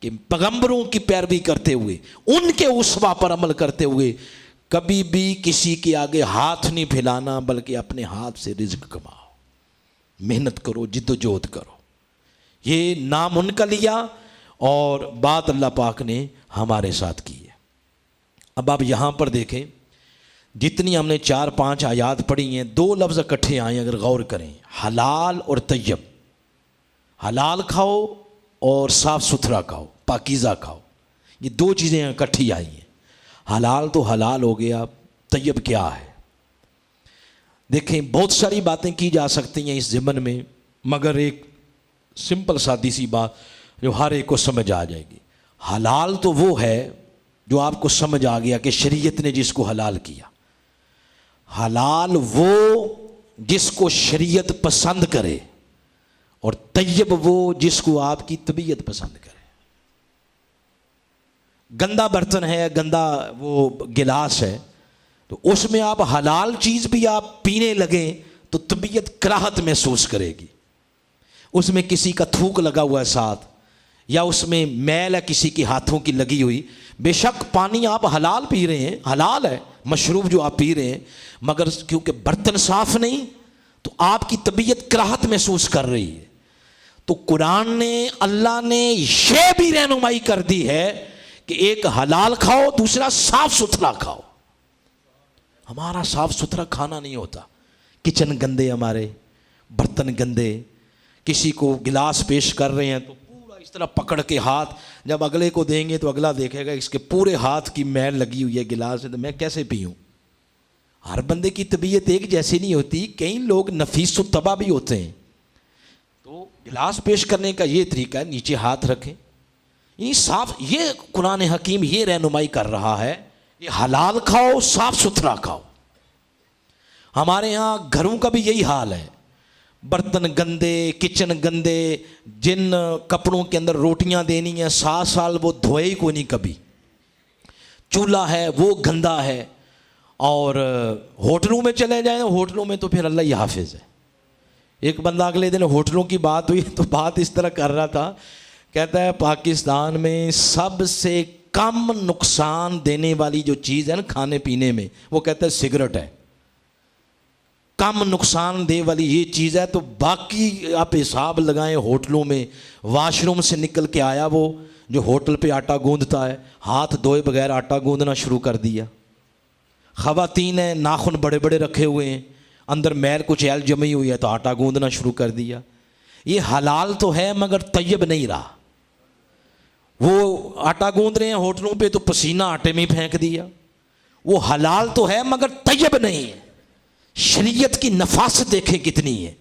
کہ پیغمبروں کی پیروی کرتے ہوئے, ان کے اسوہ پر عمل کرتے ہوئے کبھی بھی کسی کے آگے ہاتھ نہیں پھیلانا, بلکہ اپنے ہاتھ سے رزق کماؤ, محنت کرو, جد و جہد کرو. یہ نام ان کا لیا اور بات اللہ پاک نے ہمارے ساتھ کی ہے. اب آپ یہاں پر دیکھیں, جتنی ہم نے 4-5 آیات پڑھی ہیں, 2 لفظ اکٹھے آئے اگر غور کریں, حلال اور طیب. حلال کھاؤ اور صاف ستھرا کھاؤ, پاکیزہ کھاؤ, یہ 2 چیزیں اکٹھی آئی ہیں. حلال تو حلال ہو گیا, طیب کیا ہے؟ دیکھیں بہت ساری باتیں کی جا سکتی ہیں اس ضمن میں, مگر ایک سمپل سادی سی بات جو ہر ایک کو سمجھ آ جائے گی. حلال تو وہ ہے جو آپ کو سمجھ آ گیا کہ شریعت نے جس کو حلال کیا. حلال وہ جس کو شریعت پسند کرے، اور طیب وہ جس کو آپ کی طبیعت پسند کرے. گندا برتن ہے، گندا وہ گلاس ہے، تو اس میں آپ حلال چیز بھی آپ پینے لگیں تو طبیعت کراہت محسوس کرے گی. اس میں کسی کا تھوک لگا ہوا ہے ساتھ، یا اس میں میل ہے کسی کی ہاتھوں کی لگی ہوئی. بے شک پانی آپ حلال پی رہے ہیں، حلال ہے مشروب جو آپ پی رہے ہیں، مگر کیونکہ برتن صاف نہیں تو آپ کی طبیعت کراہت محسوس کر رہی ہے. تو قرآن نے، اللہ نے یہ بھی رہنمائی کر دی ہے کہ ایک حلال کھاؤ، دوسرا صاف ستھرا کھاؤ. ہمارا صاف ستھرا کھانا نہیں ہوتا، کچن گندے، ہمارے برتن گندے. کسی کو گلاس پیش کر رہے ہیں تو پورا اس طرح پکڑ کے ہاتھ، جب اگلے کو دیں گے تو اگلا دیکھے گا اس کے پورے ہاتھ کی میل لگی ہوئی ہے گلاس میں، تو میں کیسے پیوں. ہر بندے کی طبیعت ایک جیسی نہیں ہوتی، کئی لوگ نفیس الطبع بھی ہوتے ہیں. تو گلاس پیش کرنے کا یہ طریقہ ہے، نیچے ہاتھ رکھیں. یہ صاف، یہ قرآن حکیم یہ رہنمائی کر رہا ہے، یہ حلال کھاؤ، صاف ستھرا کھاؤ. ہمارے ہاں گھروں کا بھی یہی حال ہے، برتن گندے، کچن گندے. جن کپڑوں کے اندر روٹیاں دینی ہیں 7 سال وہ دھوئے ہی کو نہیں کبھی. چولہا ہے وہ گندا ہے. اور ہوٹلوں میں چلے جائیں، ہوٹلوں میں تو پھر اللہ ہی حافظ ہے. ایک بندہ اگلے دن ہوٹلوں کی بات ہوئی تو بات اس طرح کر رہا تھا، کہتا ہے پاکستان میں سب سے کم نقصان دینے والی جو چیز ہے نا کھانے پینے میں، وہ کہتا ہے سگریٹ ہے. کم نقصان دے والی یہ چیز ہے. تو باقی آپ حساب لگائیں، ہوٹلوں میں واش روم سے نکل کے آیا وہ جو ہوٹل پہ آٹا گوندتا ہے، ہاتھ دھوئے بغیر آٹا گوندنا شروع کر دیا. خواتین ہیں، ناخن بڑے بڑے رکھے ہوئے ہیں، اندر میل کچھ ایل جمی ہوئی ہے تو آٹا گوندنا شروع کر دیا. یہ حلال تو ہے مگر طیب نہیں رہا. وہ آٹا گوند رہے ہیں ہوٹلوں پہ تو پسینہ آٹے میں پھینک دیا. وہ حلال تو ہے مگر طیب نہیں ہے. شریعت کی نفاست دیکھیں کتنی ہے.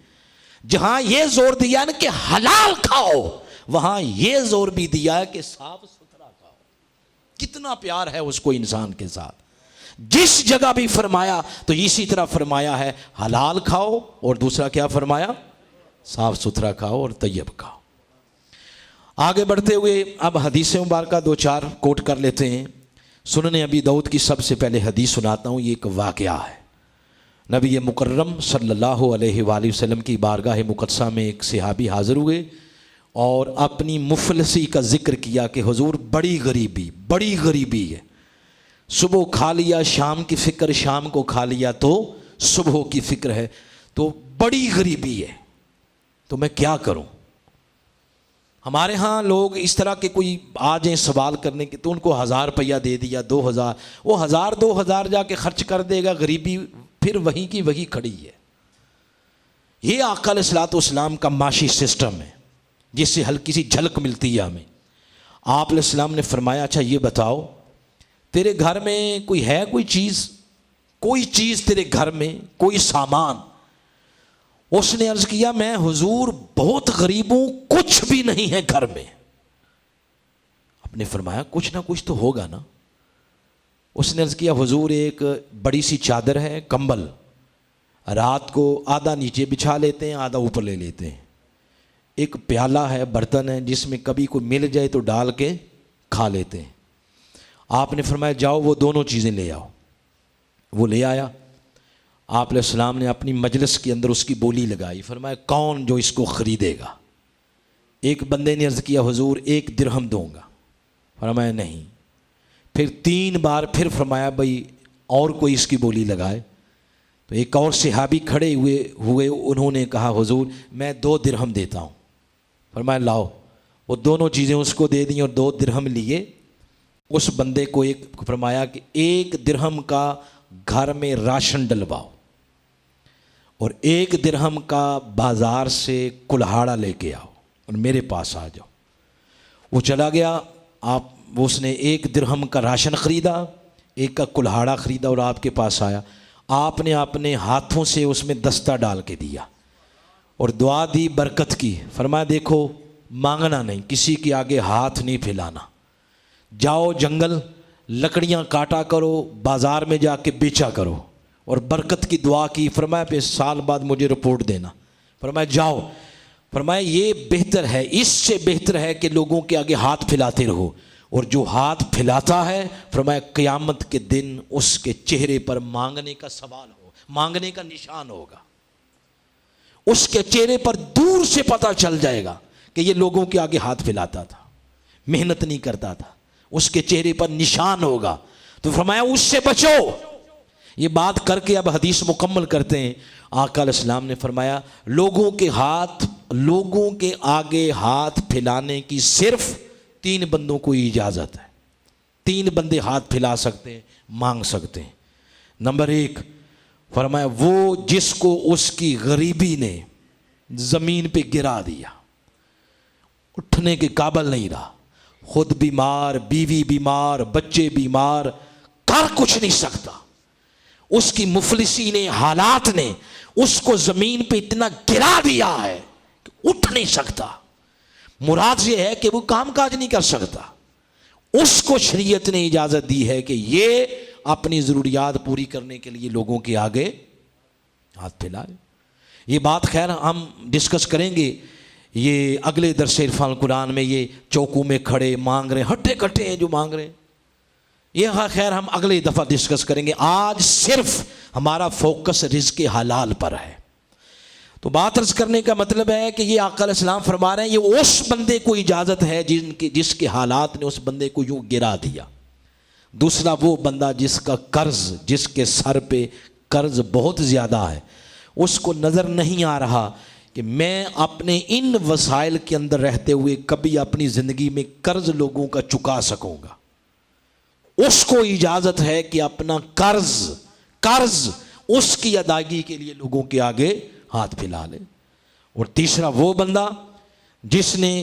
جہاں یہ زور دیا نا کہ حلال کھاؤ، وہاں یہ زور بھی دیا ہے کہ صاف ستھرا کھاؤ. کتنا پیار ہے اس کو انسان کے ساتھ. جس جگہ بھی فرمایا تو اسی طرح فرمایا ہے حلال کھاؤ، اور دوسرا کیا فرمایا؟ صاف ستھرا کھاؤ اور طیب کھاؤ. آگے بڑھتے ہوئے اب حدیث مبارکہ 2-4 کوٹ کر لیتے ہیں. سنن ابی داؤد کی سب سے پہلے حدیث سناتا ہوں. یہ ایک واقعہ ہے. نبی مکرم صلی اللہ علیہ وآلہ وسلم کی بارگاہ مقدسہ میں ایک صحابی حاضر ہوئے اور اپنی مفلسی کا ذکر کیا کہ حضور بڑی غریبی ہے. صبح کھا لیا شام کی فکر، شام کو کھا لیا تو صبح کی فکر ہے، تو بڑی غریبی ہے، تو میں کیا کروں. ہمارے ہاں لوگ اس طرح کے کوئی آ جائیں سوال کرنے کے تو ان کو 1000 روپیہ دے دیا، 2000، وہ 1000-2000 جا کے خرچ کر دے گا. غریبی پھر وہی کی وہی کھڑی ہے. یہ آقا علیہ الصلوۃ والسلام کا معاشی سسٹم ہے جس سے ہلکی سی جھلک ملتی ہے ہمیں. آپ علیہ السلام نے فرمایا اچھا یہ بتاؤ تیرے گھر میں کوئی ہے کوئی چیز تیرے گھر میں کوئی سامان. اس نے عرض کیا میں حضور بہت غریب ہوں، کچھ بھی نہیں ہے گھر میں. آپ نے فرمایا کچھ نہ کچھ تو ہوگا نا. اس نے عرض کیا حضور ایک بڑی سی چادر ہے، کمبل، رات کو آدھا نیچے بچھا لیتے ہیں آدھا اوپر لے لیتے ہیں. ایک پیالہ ہے، برتن ہے جس میں کبھی کوئی مل جائے تو ڈال کے کھا لیتے ہیں. آپ نے فرمایا جاؤ وہ دونوں چیزیں لے آؤ. وہ لے آیا. آپ علیہ السلام نے اپنی مجلس کے اندر اس کی بولی لگائی. فرمایا کون جو اس کو خریدے گا؟ ایک بندے نے عرض کیا حضور 1 درہم دوں گا. فرمایا نہیں. پھر 3 بار پھر فرمایا بھائی اور کوئی اس کی بولی لگائے. تو ایک اور صحابی کھڑے ہوئے انہوں نے کہا حضور میں 2 درہم دیتا ہوں. فرمایا لاؤ. وہ دونوں چیزیں اس کو دے دیں اور 2 درہم لیے. اس بندے کو ایک فرمایا کہ 1 درہم کا گھر میں راشن ڈلواؤ اور 1 درہم کا بازار سے کلہاڑا لے کے آؤ اور میرے پاس آ جاؤ. وہ چلا گیا. اس نے 1 درہم کا راشن خریدا، 1 کا کلہاڑا خریدا اور آپ کے پاس آیا. آپ نے اپنے ہاتھوں سے اس میں دستہ ڈال کے دیا اور دعا دی، برکت کی. فرمایا دیکھو مانگنا نہیں، کسی کے آگے ہاتھ نہیں پھیلانا. جاؤ جنگل لکڑیاں کاٹا کرو، بازار میں جا کے بیچا کرو، اور برکت کی دعا کی، فرمایا پھر سال بعد مجھے رپورٹ دینا، فرمایا جاؤ، فرمایا یہ بہتر ہے، اس سے بہتر ہے کہ لوگوں کے آگے ہاتھ پھیلاتے رہو، اور جو ہاتھ پھیلاتا ہے فرمایا قیامت کے دن اس کے چہرے پر مانگنے کا سوال ہو، مانگنے کا نشان ہوگا، اس کے چہرے پر دور سے پتہ چل جائے گا کہ یہ لوگوں کے آگے ہاتھ پھیلاتا تھا، محنت نہیں کرتا تھا، اس کے چہرے پر نشان ہوگا۔ تو فرمایا اس سے بچو۔ یہ بات کر کے اب حدیث مکمل کرتے ہیں۔ آقا علیہ السلام نے فرمایا لوگوں کے آگے ہاتھ پھیلانے کی صرف 3 بندوں کو اجازت ہے۔ 3 بندے ہاتھ پھیلا سکتے ہیں، مانگ سکتے ہیں۔ نمبر 1 فرمایا وہ جس کو اس کی غریبی نے زمین پہ گرا دیا، اٹھنے کے قابل نہیں رہا، خود بیمار، بیوی بیمار، بچے بیمار، کر کچھ نہیں سکتا، اس کی مفلسی نے، حالات نے اس کو زمین پہ اتنا گرا دیا ہے کہ اٹھ نہیں سکتا، مراد یہ ہے کہ وہ کام کاج نہیں کر سکتا، اس کو شریعت نے اجازت دی ہے کہ یہ اپنی ضروریات پوری کرنے کے لیے لوگوں کے آگے ہاتھ پھیلائے۔ یہ بات خیر ہم ڈسکس کریں گے، یہ اگلے درس عرفان قرآن میں، یہ چوکوں میں کھڑے مانگ رہے ہیں، ہٹے کٹے ہیں جو مانگ رہے ہیں، یہ خیر ہم اگلے دفعہ ڈسکس کریں گے۔ آج صرف ہمارا فوکس رزق حلال پر ہے۔ تو بات عرض کرنے کا مطلب ہے کہ یہ آقا علیہ السلام فرما رہے ہیں یہ اس بندے کو اجازت ہے جس کے حالات نے اس بندے کو یوں گرا دیا۔ دوسرا وہ بندہ جس کا قرض، جس کے سر پہ قرض بہت زیادہ ہے، اس کو نظر نہیں آ رہا کہ میں اپنے ان وسائل کے اندر رہتے ہوئے کبھی اپنی زندگی میں قرض لوگوں کا چکا سکوں گا، اس کو اجازت ہے کہ اپنا قرض اس کی ادائیگی کے لیے لوگوں کے آگے ہاتھ پھیلا لے۔ اور تیسرا وہ بندہ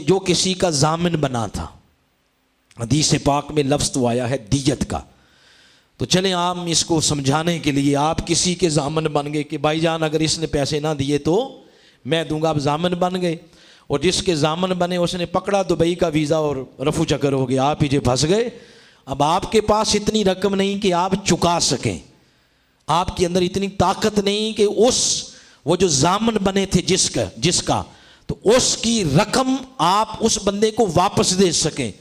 جو کسی کا ضامن بنا تھا، حدیث پاک میں لفظ تو آیا ہے دیت کا، تو چلیں آپ اس کو سمجھانے کے لیے آپ کسی کے ضامن بن گئے کہ بھائی جان اگر اس نے پیسے نہ دیے تو میں دوں گا، آپ ضامن بن گئے، اور جس کے ضامن بنے اس نے پکڑا دبئی کا ویزا اور رفو چکر ہو گیا، آپ پیچھے پھنس گئے۔ اب آپ کے پاس اتنی رقم نہیں کہ آپ چکا سکیں، آپ کے اندر اتنی طاقت نہیں کہ وہ جو ضامن بنے تھے جس کا تو اس کی رقم آپ اس بندے کو واپس دے سکیں۔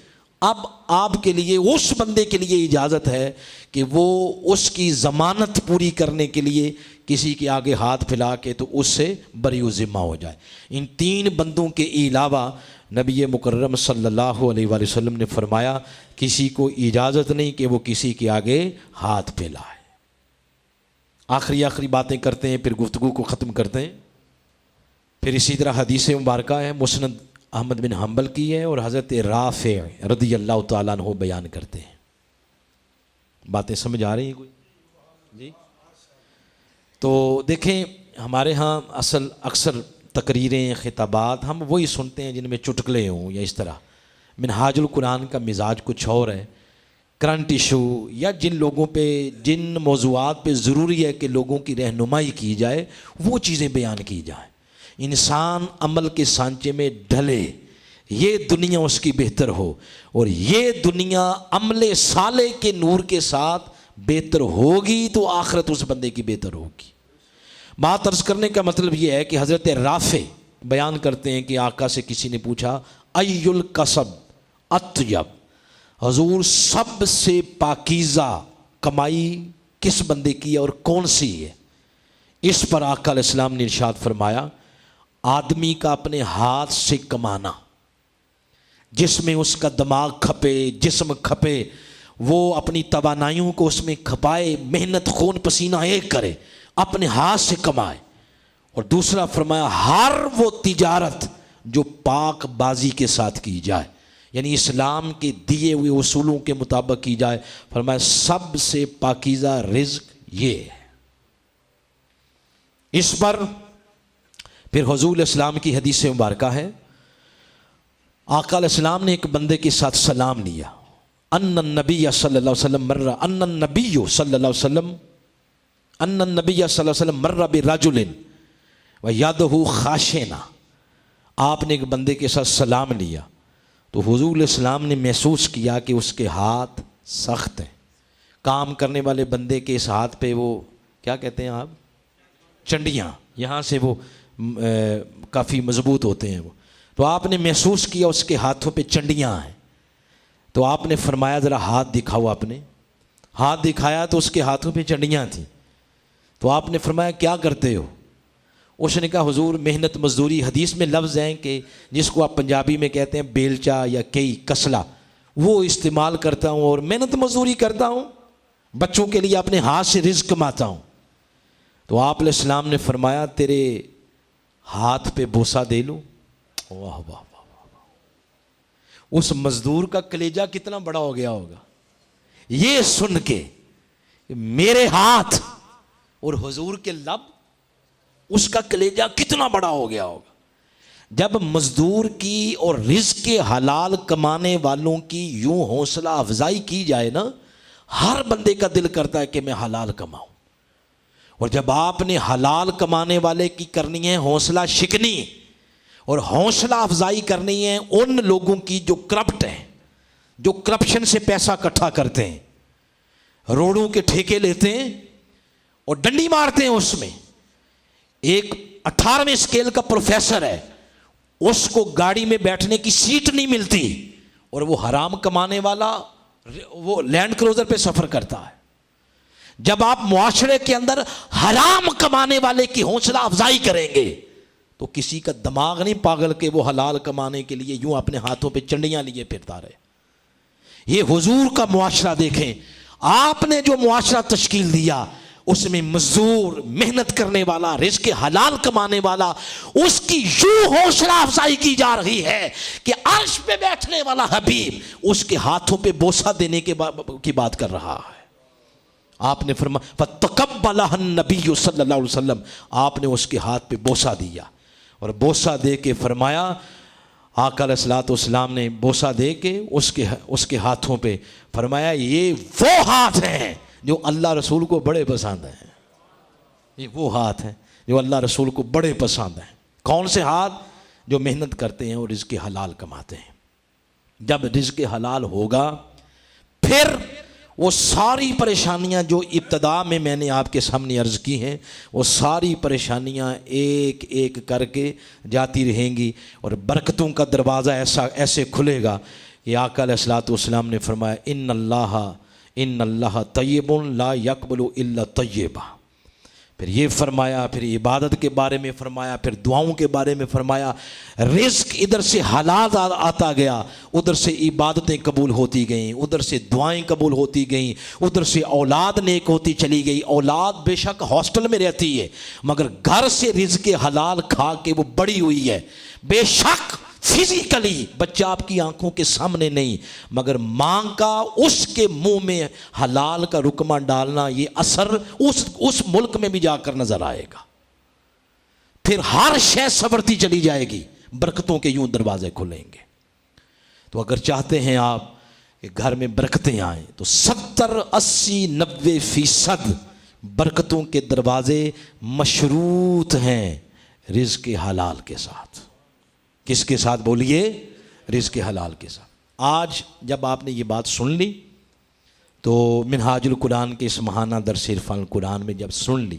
اب آپ کے لیے اس بندے کے لیے اجازت ہے کہ وہ اس کی ضمانت پوری کرنے کے لیے کسی کے آگے ہاتھ پھیلا کے تو اس سے بری و ذمہ ہو جائے۔ ان 3 بندوں کے علاوہ نبی مکرم صلی اللہ علیہ وآلہ وسلم نے فرمایا کسی کو اجازت نہیں کہ وہ کسی کے آگے ہاتھ پھیلائے۔ آخری باتیں کرتے ہیں، پھر گفتگو کو ختم کرتے ہیں۔ پھر اسی طرح حدیث مبارکہ ہے، مسند احمد بن حنبل کی ہے، اور حضرت رافع رضی اللہ تعالیٰ عنہ بیان کرتے ہیں۔ باتیں سمجھ آ رہی ہیں کوئی؟ جی تو دیکھیں ہمارے ہاں اکثر تقریریں، خطابات ہم وہی سنتے ہیں جن میں چٹکلے ہوں یا اس طرح۔ منہاج القرآن کا مزاج کچھ اور ہے، کرنٹ ایشو یا جن موضوعات پہ ضروری ہے کہ لوگوں کی رہنمائی کی جائے وہ چیزیں بیان کی جائیں۔ انسان عمل کے سانچے میں ڈھلے، یہ دنیا اس کی بہتر ہو، اور یہ دنیا عمل صالح کے نور کے ساتھ بہتر ہوگی تو آخرت اس بندے کی بہتر ہوگی۔ بات عرض کرنے کا مطلب یہ ہے کہ حضرت رافع بیان کرتے ہیں کہ آقا سے کسی نے پوچھا ای الکسب اطیب، حضور سب سے پاکیزہ کمائی کس بندے کی ہے اور کون سی ہے؟ اس پر آقا علیہ السلام نے ارشاد فرمایا آدمی کا اپنے ہاتھ سے کمانا، جس میں اس کا دماغ کھپے، جسم کھپے، وہ اپنی توانائیوں کو اس میں کھپائے، محنت خون پسینہ ایک کرے، اپنے ہاتھ سے کمائے۔ اور دوسرا فرمایا ہر وہ تجارت جو پاک بازی کے ساتھ کی جائے، یعنی اسلام کے دیے ہوئے اصولوں کے مطابق کی جائے۔ فرمایا سب سے پاکیزہ رزق یہ ہے۔ اس پر پھر حضور اسلام کی حدیث مبارکہ ہے، آقا علیہ السلام نے ایک بندے کے ساتھ سلام لیا، ان النبی صلی اللہ علیہ وسلم مر، ان النبی صلی اللہ علیہ وسلم مر برجل ویدہ خاشنہ، آپ نے ایک بندے کے ساتھ سلام لیا تو حضور علیہ السلام نے محسوس کیا کہ اس کے ہاتھ سخت ہیں، کام کرنے والے بندے کے اس ہاتھ پہ وہ کیا کہتے ہیں آپ، چنڈیاں، یہاں سے وہ کافی مضبوط ہوتے ہیں وہ، تو آپ نے محسوس کیا اس کے ہاتھوں پہ چنڈیاں ہیں، تو آپ نے فرمایا ذرا ہاتھ دکھاؤ، آپ نے ہاتھ دکھایا تو اس کے ہاتھوں پہ چنڈیاں تھیں، تو آپ نے فرمایا کیا کرتے ہو؟ اس نے کہا حضور محنت مزدوری، حدیث میں لفظ ہیں کہ جس کو آپ پنجابی میں کہتے ہیں بیلچا یا کئی کسلا، وہ استعمال کرتا ہوں اور محنت مزدوری کرتا ہوں، بچوں کے لیے اپنے ہاتھ سے رزق کماتا ہوں۔ تو آپ علیہ السلام نے فرمایا تیرے ہاتھ پہ بوسہ دے لوں؟ واہ واہ واہ، اس مزدور کا کلیجہ کتنا بڑا ہو گیا ہوگا یہ سن کے، میرے ہاتھ اور حضور کے لب، اس کا کلیجہ کتنا بڑا ہو گیا ہوگا۔ جب مزدور کی اور رزق کے حلال کمانے والوں کی یوں حوصلہ افزائی کی جائے نا، ہر بندے کا دل کرتا ہے کہ میں حلال کماؤں۔ اور جب آپ نے حلال کمانے والے کی کرنی ہے حوصلہ شکنی اور حوصلہ افزائی کرنی ہے ان لوگوں کی جو کرپٹ ہیں، جو کرپشن سے پیسہ اکٹھا کرتے ہیں، روڈوں کے ٹھیکے لیتے ہیں اور ڈنڈی مارتے ہیں، اس میں ایک 18ویں اسکیل کا پروفیسر ہے، اس کو گاڑی میں بیٹھنے کی سیٹ نہیں ملتی اور وہ حرام کمانے والا وہ لینڈ کروزر پہ سفر کرتا ہے۔ جب آپ معاشرے کے اندر حرام کمانے والے کی حوصلہ افزائی کریں گے تو کسی کا دماغ نہیں پاگل کہ وہ حلال کمانے کے لیے یوں اپنے ہاتھوں پہ چنڈیاں لیے پھرتا رہے۔ یہ حضور کا معاشرہ دیکھیں، آپ نے جو معاشرہ تشکیل دیا اس میں مزدور، محنت کرنے والا، رزق حلال کمانے والا، اس کی یوں حوصلہ افزائی کی جا رہی ہے کہ عرش پہ بیٹھنے والا حبیب اس کے ہاتھوں پہ بوسہ دینے کی بات کر رہا ہے۔ آپ نے فرمایا فَتَقَبَّلَهَا النَّبِيُّ صلی اللہ علیہ وسلم، آپ نے اس کے ہاتھ پہ بوسہ دیا اور بوسہ دے کے فرمایا، آقا علیہ الصلوۃ والسلام نے بوسہ دے کے اس کے ہاتھوں پہ فرمایا یہ وہ ہاتھ ہیں جو اللہ رسول کو بڑے پسند ہیں، یہ وہ ہاتھ ہیں جو اللہ رسول کو بڑے پسند ہیں۔ کون سے ہاتھ؟ جو محنت کرتے ہیں اور رزق حلال کماتے ہیں۔ جب رزق حلال ہوگا پھر وہ ساری پریشانیاں جو ابتدا میں نے آپ کے سامنے عرض کی ہیں، وہ ساری پریشانیاں ایک ایک کر کے جاتی رہیں گی اور برکتوں کا دروازہ ایسے کھلے گا کہ آقا علیہ الصلوۃ والسلام نے فرمایا ان اللہ طیب لا یقبل الا طیبا۔ پھر یہ فرمایا، پھر عبادت کے بارے میں فرمایا، پھر دعاؤں کے بارے میں فرمایا۔ رزق ادھر سے حلال آتا گیا، ادھر سے عبادتیں قبول ہوتی گئیں، ادھر سے دعائیں قبول ہوتی گئیں، ادھر سے اولاد نیک ہوتی چلی گئی۔ اولاد بے شک ہاسٹل میں رہتی ہے مگر گھر سے رزق حلال کھا کے وہ بڑی ہوئی ہے۔ بے شک فزیکلی بچہ آپ کی آنکھوں کے سامنے نہیں مگر ماں کا اس کے منہ میں حلال کا رکمہ ڈالنا، یہ اثر اس ملک میں بھی جا کر نظر آئے گا۔ پھر ہر شے سنورتی چلی جائے گی، برکتوں کے یوں دروازے کھلیں گے۔ تو اگر چاہتے ہیں آپ کہ گھر میں برکتیں آئیں تو 70-80-90% برکتوں کے دروازے مشروط ہیں رزق حلال کے ساتھ۔ کس کے ساتھ بولیے؟ رزق حلال کے ساتھ۔ آج جب آپ نے یہ بات سن لی تو منہاج القرآن کے اس ماہانہ درس عرفان القرآن میں جب سن لی،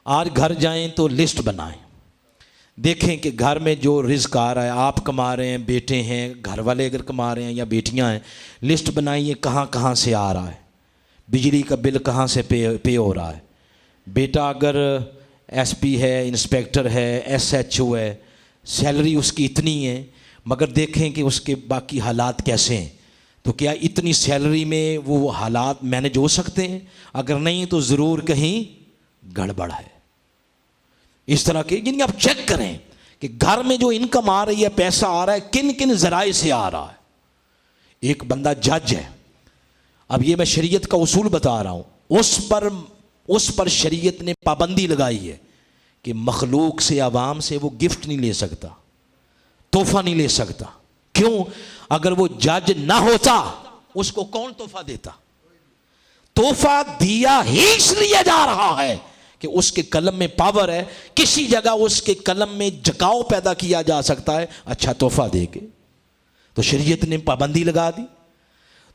آج گھر جائیں تو لسٹ بنائیں، دیکھیں کہ گھر میں جو رزق آ رہا ہے، آپ کما رہے ہیں، بیٹے ہیں، گھر والے اگر کما رہے ہیں یا بیٹیاں ہیں، لسٹ بنائیے کہاں کہاں سے آ رہا ہے، بجلی کا بل کہاں سے پے ہو رہا ہے، بیٹا اگر ایس پی ہے، انسپیکٹر ہے، ایس ایچ او ہے، سیلری اس کی اتنی ہے مگر دیکھیں کہ اس کے باقی حالات کیسے ہیں، تو کیا اتنی سیلری میں وہ حالات مینج ہو سکتے ہیں؟ اگر نہیں تو ضرور کہیں گڑبڑ ہے۔ اس طرح کے یعنی آپ چیک کریں کہ گھر میں جو انکم آ رہی ہے، پیسہ آ رہا ہے، کن کن ذرائع سے آ رہا ہے۔ ایک بندہ جج ہے، اب یہ میں شریعت کا اصول بتا رہا ہوں، اس پر شریعت نے پابندی لگائی ہے کہ مخلوق سے، عوام سے وہ گفٹ نہیں لے سکتا، تحفہ نہیں لے سکتا۔ کیوں؟ اگر وہ جج نہ ہوتا اس کو کون تحفہ دیتا؟ تحفہ دیا ہی اس لیے جا رہا ہے کہ اس کے قلم میں پاور ہے، کسی جگہ اس کے قلم میں جھکاؤ پیدا کیا جا سکتا ہے، اچھا تحفہ دے کے۔ تو شریعت نے پابندی لگا دی۔